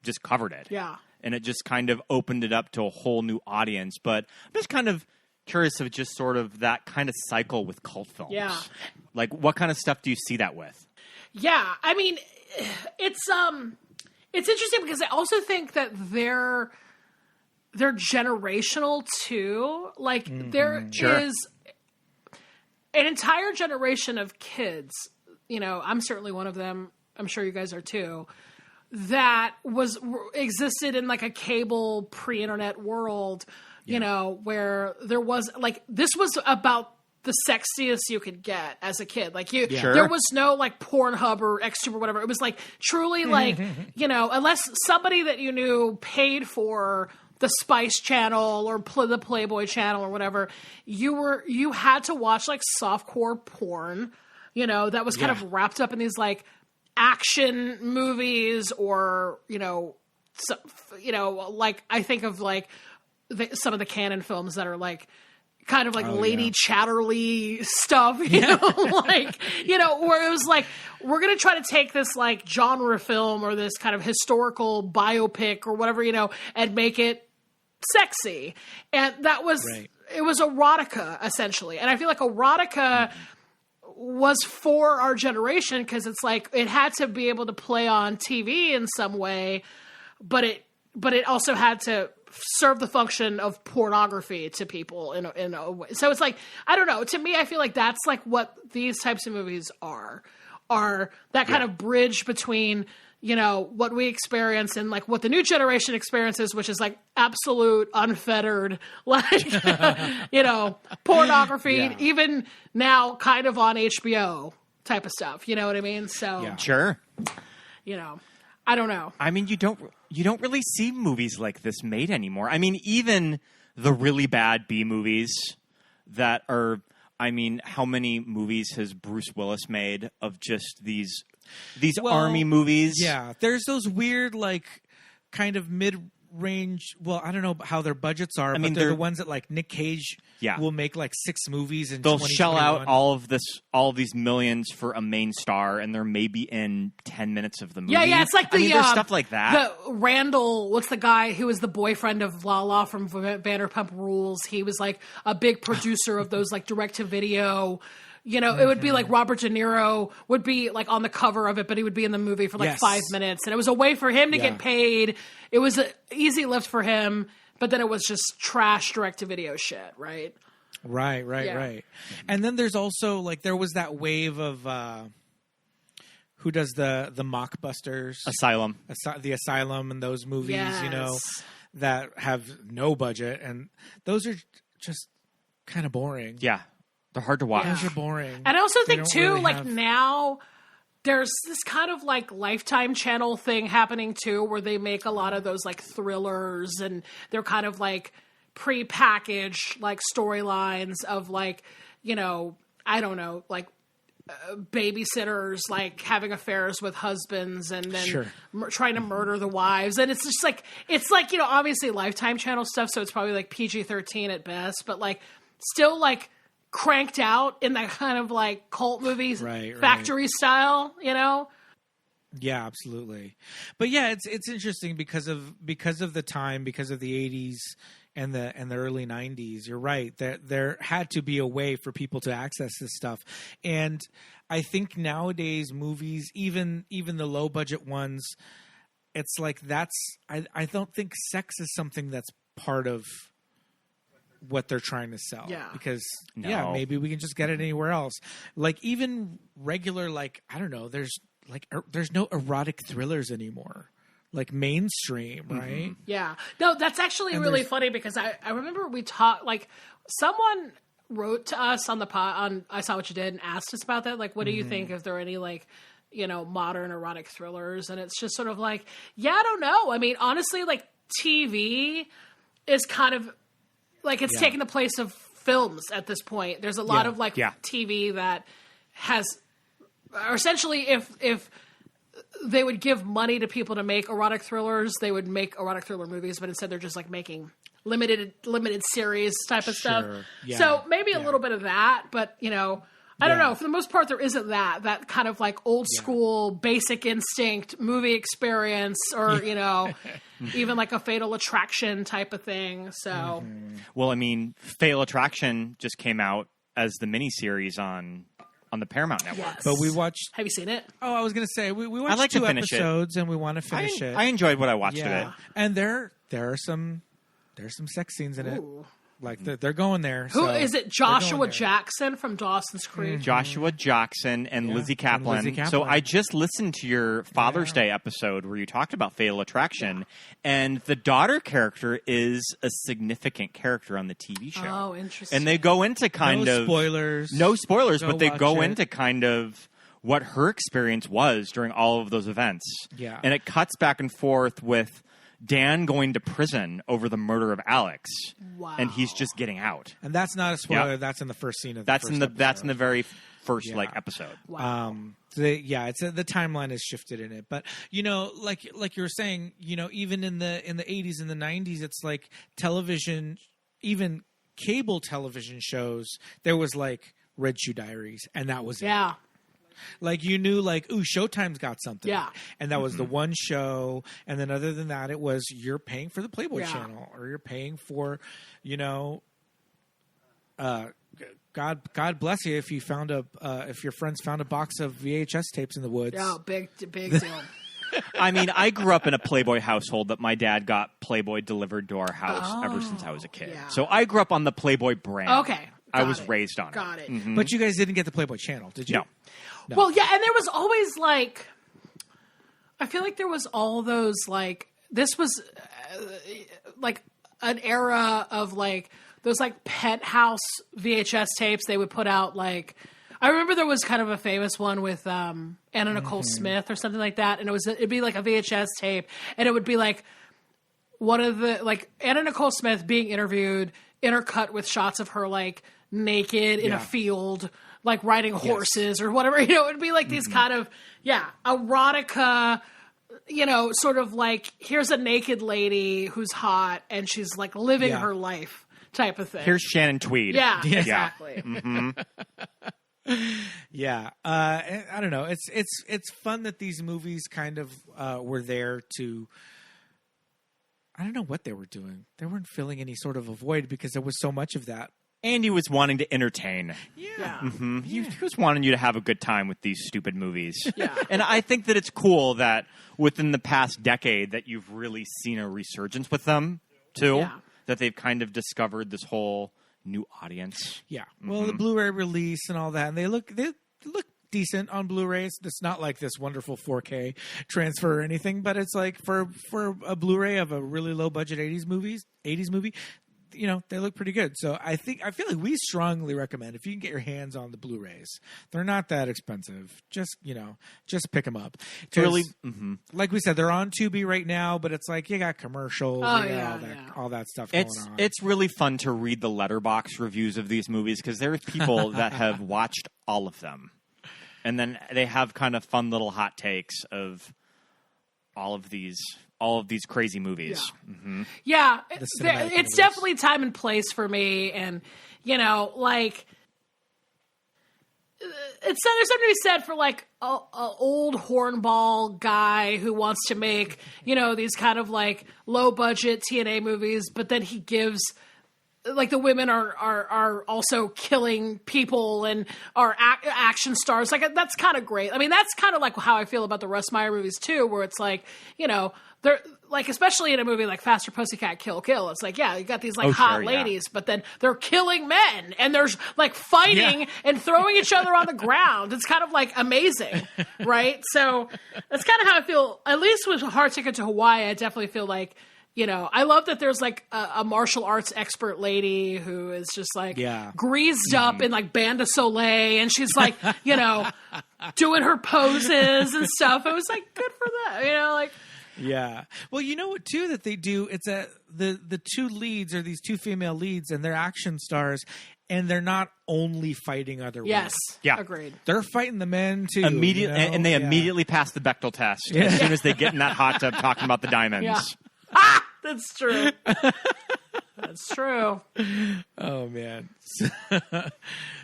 just covered it. Yeah. And it just kind of opened it up to a whole new audience. But I'm just kind of curious of just sort of that kind of cycle with cult films. Yeah. Like, what kind of stuff do you see that with? Yeah. It's interesting because I also think that they're generational too. Like there is an entire generation of kids, I'm certainly one of them. I'm sure you guys are too. That existed in like a cable pre-internet world, where there was like, this was about the sexiest you could get as a kid. Like there was no like Pornhub or XTube or whatever. It was like truly like, unless somebody that you knew paid for the Spice Channel or the Playboy Channel or whatever, you had to watch like softcore porn, that was kind of wrapped up in these like action movies or, like I think of like some of the canon films that are like, kind of like Lady Chatterley stuff, where it was like, we're going to try to take this like genre film or this kind of historical biopic or whatever, and make it sexy. And that was, it was erotica essentially. And I feel like erotica was for our generation because it's like, it had to be able to play on TV in some way, but it also had to serve the function of pornography to people in a way. So it's like, I don't know. To me, I feel like that's like what these types of movies are that kind of bridge between, what we experience and like what the new generation experiences, which is like absolute unfettered, like, pornography, even now kind of on HBO type of stuff. You know what I mean? So sure. I don't know. You don't really see movies like this made anymore. Even the really bad B movies that are, I mean, how many movies has Bruce Willis made of just these army movies? Yeah, there's those weird, like, kind of mid-range. Well, I don't know how their budgets are, but they're the ones that, like, Nick Cage will make like 6 movies in. They'll shell out all of these millions for a main star, and they're maybe in 10 minutes of the movie. Yeah, it's like there's stuff like that. The Randall, what's the guy who was the boyfriend of Lala from Vanderpump Rules? He was like a big producer of those like direct-to-video. You know, it would be like Robert De Niro would be like on the cover of it, but he would be in the movie for like 5 minutes. And it was a way for him to get paid. It was an easy lift for him, but then it was just trash direct-to-video shit, right? Right. And then there's also like there was that wave of who does the mockbusters? Asylum. The Asylum and those movies, Yes. you know, that have no budget. And those are just kind of boring. Yeah. They're hard to watch. Those are boring. And I also They think don't too, really like have- now there's this kind of like Lifetime channel thing happening too, where they make a lot of those like thrillers, and they're kind of like pre-packaged like storylines of like, you know, I don't know, like babysitters like having affairs with husbands and then trying to murder the wives. And it's just like, it's like, you know, obviously Lifetime channel stuff, so it's probably like PG-13 at best, but like still like cranked out in that kind of like cult movies, factory style, you know? Yeah, absolutely. But yeah, it's interesting because of the time, because of the 80s and the early 90s. You're right. There had to be a way for people to access this stuff. And I think nowadays movies, even the low budget ones, it's like I don't think sex is something that's part of what they're trying to sell. Yeah. Because maybe we can just get it anywhere else. Like even regular, like, I don't know, there's no erotic thrillers anymore. Like mainstream, right? Yeah. No, that's actually really funny because I remember we talked, like someone wrote to us on the on I Saw What You Did and asked us about that. Like, what do you think if there are any like, you know, modern erotic thrillers? And it's just sort of like, yeah, I don't know. I mean, honestly, like TV is kind of like it's taking the place of films at this point. There's a lot of like TV that has, or essentially if they would give money to people to make erotic thrillers, they would make erotic thriller movies, but instead they're just like making limited series type of stuff. Yeah. So maybe a little bit of that, but you know, I don't know. For the most part, there isn't that kind of like old school Basic Instinct movie experience, or you know, even like a Fatal Attraction type of thing. So, well, I mean, Fatal Attraction just came out as the miniseries on the Paramount Network. yes. But we watched. Have you seen it? Oh, I was going to say we watched like to 2 finish it. episodes, and we want to finish it. I enjoyed what I watched of it. And there's some sex scenes in it. Ooh. Like they're going there. Who so is it? they're going Joshua there. Jackson from Dawson's Creek. Joshua Jackson and Lizzie Kaplan. Lizzie Kaplan. So I just listened to your Father's Day episode where you talked about Fatal Attraction, and the daughter character is a significant character on the TV show. Oh, interesting. And they go into No spoilers. No spoilers, Go but they watch go it. into kind of what her experience was during all of those events. Yeah. And it cuts back and forth with Dan going to prison over the murder of Alex. Wow. And he's just getting out. And that's not a spoiler. Yep. That's in the first scene of the That's first in the episode. very first Yeah. like episode. Wow. It's the timeline has shifted in it, but you know, like you were saying, you know, even in the 80s and the 90s, it's like television, even cable television shows. There was like Red Shoe Diaries, and that was it. Yeah. Like you knew, like, ooh, Showtime's got something. Yeah. And that was the one show. And then other than that, it was you're paying for the Playboy Yeah. channel, or you're paying for, you know, God bless you if you found if your friends found a box of VHS tapes in the woods. Yeah, big deal. I mean, I grew up in a Playboy household that my dad got Playboy delivered to our house ever since I was a kid. yeah. So I grew up on the Playboy brand. Okay. I got was it. raised on Got it. But you guys didn't get the Playboy channel, did you? No. Well, yeah, and there was always like, I feel like there was all those like, this was like an era of like those like penthouse VHS tapes they would put out. Like, I remember there was kind of a famous one with Anna Nicole Smith or something like that, and it'd be like a VHS tape, and it would be like one of the like Anna Nicole Smith being interviewed intercut with shots of her like naked in a field, like riding horses or whatever. You know, it'd be like these kind of erotica. You know, sort of like, here's a naked lady who's hot and she's like living her life type of thing. Here's Shannon Tweed. Yeah, exactly. I don't know. It's fun that these movies kind of were there to. I don't know what they were doing. They weren't filling any sort of a void because there was so much of that. Andy was wanting to entertain. Yeah. He was wanting you to have a good time with these stupid movies. Yeah. And I think that it's cool that within the past decade that you've really seen a resurgence with them, too. Yeah. That they've kind of discovered this whole new audience. Yeah. Well, the Blu-ray release and all that, and they look decent on Blu-rays. It's not like this wonderful 4K transfer or anything, but it's like for a Blu-ray of a really low budget 80s movie, you know, they look pretty good. So I feel like we strongly recommend, if you can get your hands on the Blu-rays, they're not that expensive. Just pick them up. It's really, like we said, they're on Tubi right now, but it's like you got commercials, all that stuff going on. It's really fun to read the letterbox reviews of these movies because there's people that have watched all of them. And then they have kind of fun little hot takes of all of these crazy movies. Yeah, it's definitely time and place for me. And, you know, like, there's something to be said for, like, a old hornball guy who wants to make, you know, these kind of, like, low-budget TNA movies, but then he gives... Like the women are also killing people and are action stars. Like that's kind of great. I mean, that's kind of like how I feel about the Russ Meyer movies too, where it's like, you know, they're like, especially in a movie like Faster Pussycat Kill Kill. It's like, yeah, you got these like hot ladies, but then they're killing men and there's like fighting and throwing each other on the ground. It's kind of like amazing, right? So that's kind of how I feel. At least with Hard Ticket to Hawaii, I definitely feel like. You know, I love that there's like a martial arts expert lady who is just like greased up in like Band of Soleil and she's like, you know, doing her poses and stuff. It was like good for that, you know, like. Yeah. Well, you know what too that they do? It's the two leads are these two female leads and they're action stars and they're not only fighting other women. Yes. Yeah. Agreed. They're fighting the men too. Immediately, you know? And they immediately pass the Bechdel test as soon as they get in that hot tub talking about the diamonds. Yeah. That's true. That's true. Oh man.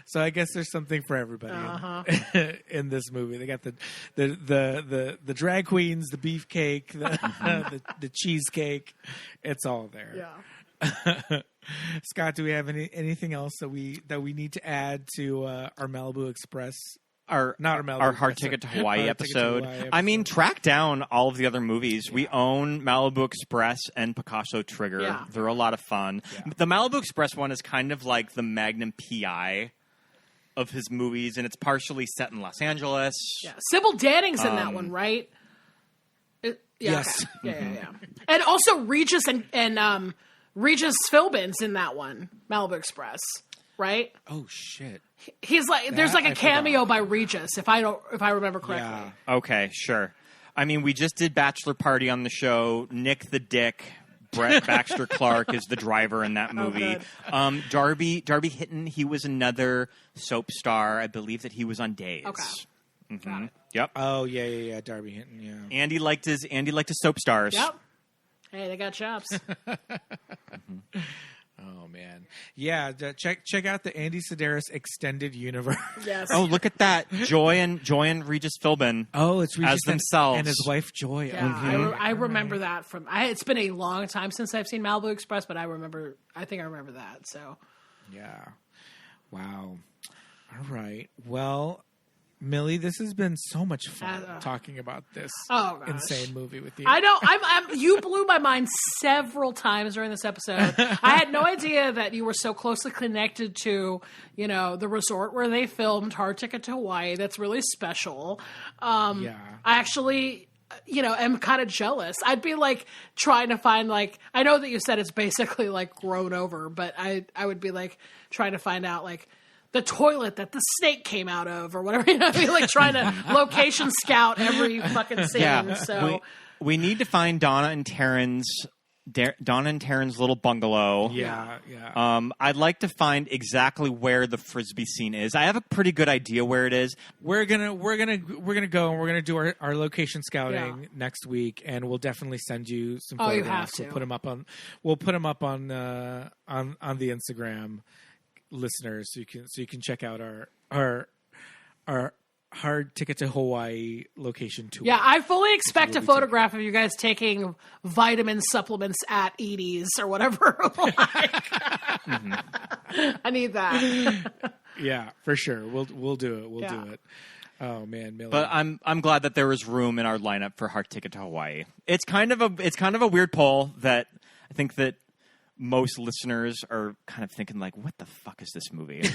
So I guess there's something for everybody in this movie. They got the drag queens, the beefcake, the cheesecake. It's all there. Yeah. Scott, do we have anything else that we need to add to our Malibu Express? Our Hard Ticket to Hawaii episode. I mean, track down all of the other movies. Yeah. We own Malibu Express and Picasso Trigger. Yeah. They're a lot of fun. Yeah. The Malibu Express one is kind of like the Magnum PI of his movies, and it's partially set in Los Angeles. Yeah, Sybil Danning's in that one, right? Yes. Okay. Yeah. And also Regis and Regis Philbin's in that one, Malibu Express. Right? Oh shit! He's like, there's like a cameo by Regis, if I remember correctly. Yeah. Okay, sure. I mean, we just did Bachelor Party on the show. Nick the Dick, Brett Baxter Clark is the driver in that movie. Darby Hinton, he was another soap star. I believe that he was on Days. Okay. Mm-hmm. Got it. Yep. Oh yeah. Darby Hinton. Yeah. Andy liked his soap stars. Yep. Hey, they got chops. Oh man, yeah. Check out the Andy Sedaris extended universe. Yes. Oh, look at that, Joy and Regis Philbin. Oh, it's Regis as themselves and his wife Joy. Yeah, I remember that from. It's been a long time since I've seen Malibu Express, but I think I remember that. So. Yeah. Wow. All right. Well, Millie, this has been so much fun talking about this insane movie with you. I know. You blew my mind several times during this episode. I had no idea that you were so closely connected to, you know, the resort where they filmed Hard Ticket to Hawaii. That's really special. I actually, you know, am kind of jealous. I'd be like trying to find like, I know that you said it's basically like grown over, but I would be like trying to find out like, the toilet that the snake came out of or whatever, you know, I'd be like trying to location scout every fucking scene. Yeah, so we need to find Donna and Taryn's Donna and Taryn's little bungalow. Yeah. I'd like to find exactly where the Frisbee scene is. I have a pretty good idea where it is. We're gonna go and we're gonna do our location scouting next week, and we'll definitely send you some photographs. You have to. We'll put them up on the Instagram, listeners, so you can check out our hard ticket to Hawaii location tour. Yeah, I fully expect a photograph of you guys taking vitamin supplements at Edie's or whatever. I need that. Yeah, for sure. We'll do it. We'll do it. Oh man, Millie. But I'm glad that there was room in our lineup for Hard Ticket to Hawaii. It's kind of a weird poll that I think that most listeners are kind of thinking like, what the fuck is this movie?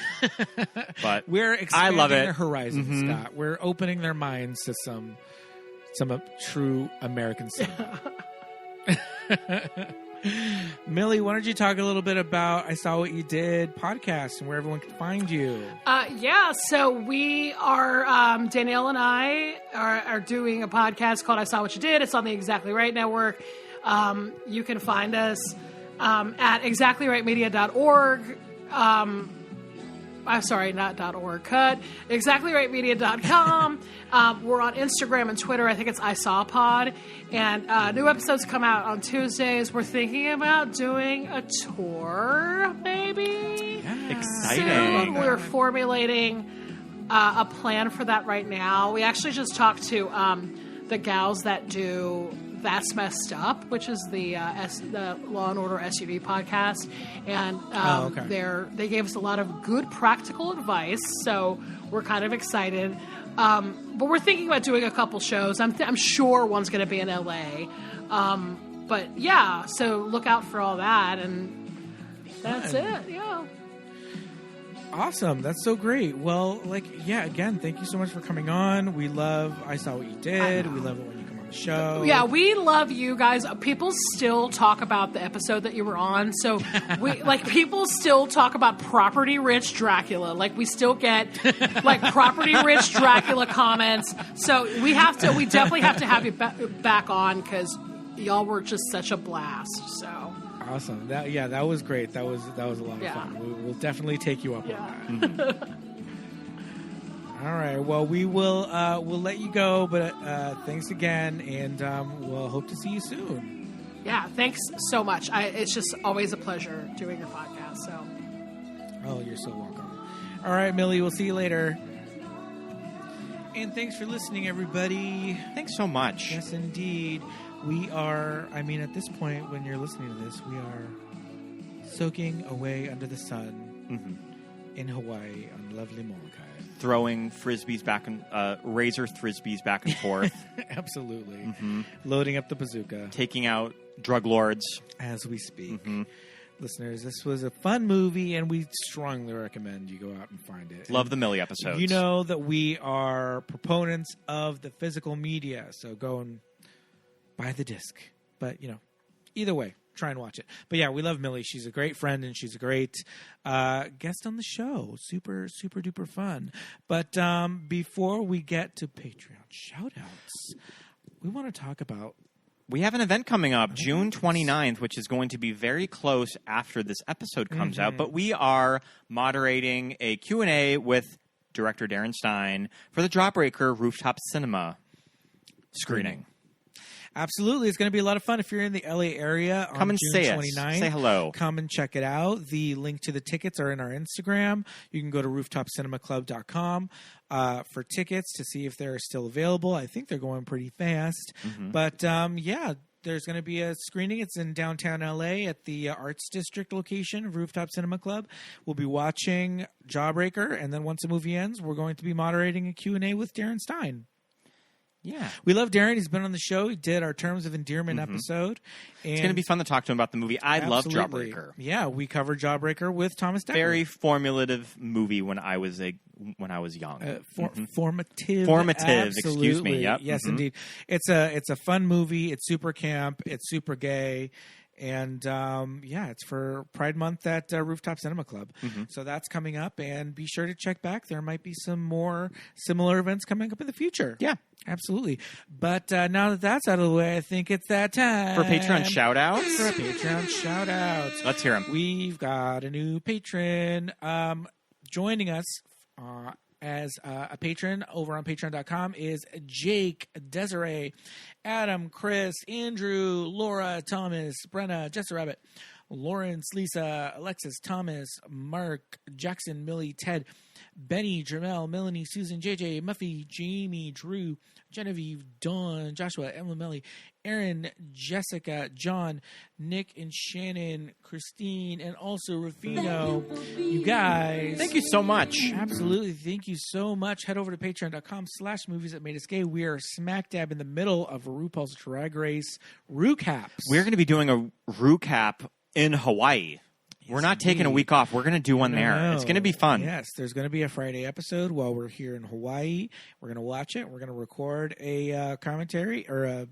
But we're expanding I love it. their horizons, Scott. We're opening their minds to some true American cinema. Millie, why don't you talk a little bit about I Saw What You Did podcast and where everyone can find you? So we are, Danielle and I are doing a podcast called I Saw What You Did. It's on the Exactly Right Network. You can find us at exactlyrightmedia.org. I'm sorry, not .org. Cut. Exactlyrightmedia.com. We're on Instagram and Twitter. I think it's ISawPod. And new episodes come out on Tuesdays. We're thinking about doing a tour, maybe. Yeah. Exciting. Soon. We're formulating a plan for that right now. We actually just talked to the gals that do That's Messed Up, which is the Law and Order SUV podcast, and they gave us a lot of good practical advice. So we're kind of excited, but we're thinking about doing a couple shows. I'm sure one's going to be in LA, but yeah. So look out for all that, and that's it. Yeah. Awesome. That's so great. Well, again, thank you so much for coming on. We love I Saw What You Did. We love it when you come on the show. Yeah, we love you guys. People still talk about the episode that you were on. So people still talk about Property Rich Dracula. We still get Property Rich Dracula comments. So we definitely have to have you back on because y'all were just such a blast. So awesome. That was great. That was a lot of fun. We'll definitely take you up on that. All right. Well, we'll let you go, but thanks again, and we'll hope to see you soon. Yeah, thanks so much. It's just always a pleasure doing your podcast. So. Oh, you're so welcome. All right, Millie. We'll see you later. And thanks for listening, everybody. Thanks so much. Yes, indeed. We are, at this point, when you're listening to this, we are soaking away under the sun in Hawaii on lovely Molokai. Throwing frisbees razor frisbees back and forth. Absolutely. Loading up the bazooka. Taking out drug lords. As we speak. Listeners, this was a fun movie, and we strongly recommend you go out and find it. Love the Millie episodes. You know that we are proponents of the physical media, so go and buy the disc. But, either way, try and watch it. But yeah, we love Millie. She's a great friend, and she's a great guest on the show. Super, super duper fun. But before we get to Patreon shout-outs, we want to talk about... We have an event coming up, June 29th, which is going to be very close after this episode comes out. But we are moderating a Q&A with director Darren Stein for the Jawbreaker Rooftop Cinema screening. Absolutely. It's going to be a lot of fun if you're in the LA area on Come and June say 29th. Say hello. Come and check it out. The link to the tickets are in our Instagram. You can go to rooftopcinemaclub.com for tickets to see if they're still available. I think they're going pretty fast. But there's going to be a screening. It's in downtown LA at the Arts District location of Rooftop Cinema Club. We'll be watching Jawbreaker, and then once the movie ends, we're going to be moderating a Q&A with Darren Stein. Yeah. We love Darren. He's been on the show. He did our Terms of Endearment episode. And it's going to be fun to talk to him about the movie. I love Jawbreaker. Yeah, we covered Jawbreaker with Thomas Decker. Very formative movie when I was young. Formative. Absolutely. Excuse me. Yep. Yes, indeed. It's a fun movie. It's super camp. It's super gay. And it's for Pride Month at Rooftop Cinema Club. So that's coming up, and be sure to check back. There might be some more similar events coming up in the future. Yeah. Absolutely. But now that that's out of the way, I think it's that time. For Patreon shout-outs? For Patreon shout-outs. Let's hear them. We've got a new patron joining us as a patron over on patreon.com is Jake, Desiree, Adam, Chris, Andrew, Laura, Thomas, Brenna, Jessica Rabbit, Lawrence, Lisa, Alexis, Thomas, Mark, Jackson, Millie, Ted, Benny, Jermel, Melanie, Susan, JJ, Muffy, Jamie, Drew, Genevieve, Dawn, Joshua, Emily, Melly, Aaron, Jessica, John, Nick, and Shannon, Christine, and also Rufino. You guys. Thank you so much. Absolutely. Thank you so much. Head over to patreon.com/movies that made us gay. We are smack dab in the middle of RuPaul's Drag Race Rucaps. We're going to be doing a Rucap in Hawaii. We're not taking a week off. We're going to do one there. It's going to be fun. Yes, there's going to be a Friday episode while we're here in Hawaii. We're going to watch it. We're going to record a commentary or a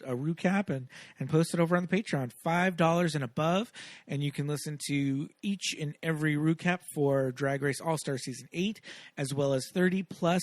recap and post it over on the Patreon. $5 and above, and you can listen to each and every recap for Drag Race All-Star Season 8, as well as 30-plus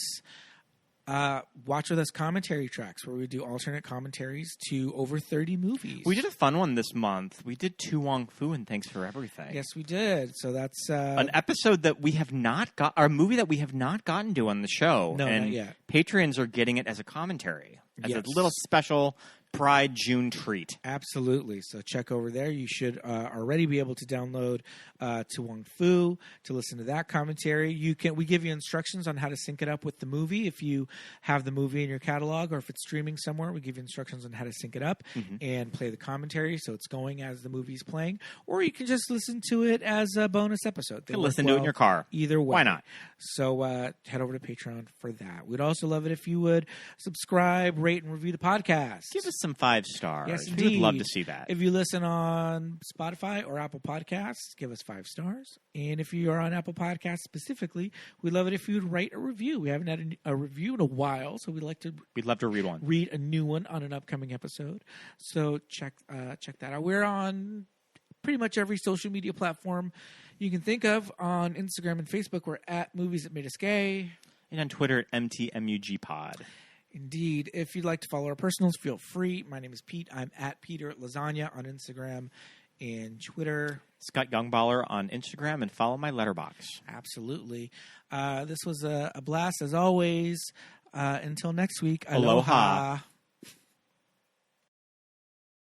watch with us commentary tracks where we do alternate commentaries to over 30 movies. We did a fun one this month. We did Tu Wong Fu and Thanks for Everything. Yes, we did. So that's an episode that we have not got, our movie that we have not gotten to on the show. No, and not yet. Patrons are getting it as a commentary, as Yes. a little special Pride June treat. Absolutely. So check over there. You should already be able to download To Wong Fu to listen to that commentary. We give you instructions on how to sync it up with the movie. If you have the movie in your catalog or if it's streaming somewhere, we give you instructions on how to sync it up and play the commentary so it's going as the movie's playing. Or you can just listen to it as a bonus episode. You can listen to it in your car. Either way. Why not? So head over to Patreon for that. We'd also love it if you would subscribe, rate, and review the podcast. Give us some 5 stars. Yes, We indeed. would love to see that. If you listen on Spotify or Apple Podcasts, give us 5 stars. And if you are on Apple Podcasts specifically, we'd love it if you'd write a review. We haven't had a review in a while, so we'd love to read one. Read a new one on an upcoming episode. So check that out. We're on pretty much every social media platform you can think of. On Instagram and Facebook, we're at Movies That Made Us Gay. And on Twitter at MTMUGPod. Indeed. If you'd like to follow our personals, feel free. My name is Pete. I'm at Peter Lasagna on Instagram and Twitter. Scott Youngballer on Instagram, and follow my letterbox. Absolutely. This was a blast as always. Until next week. Aloha.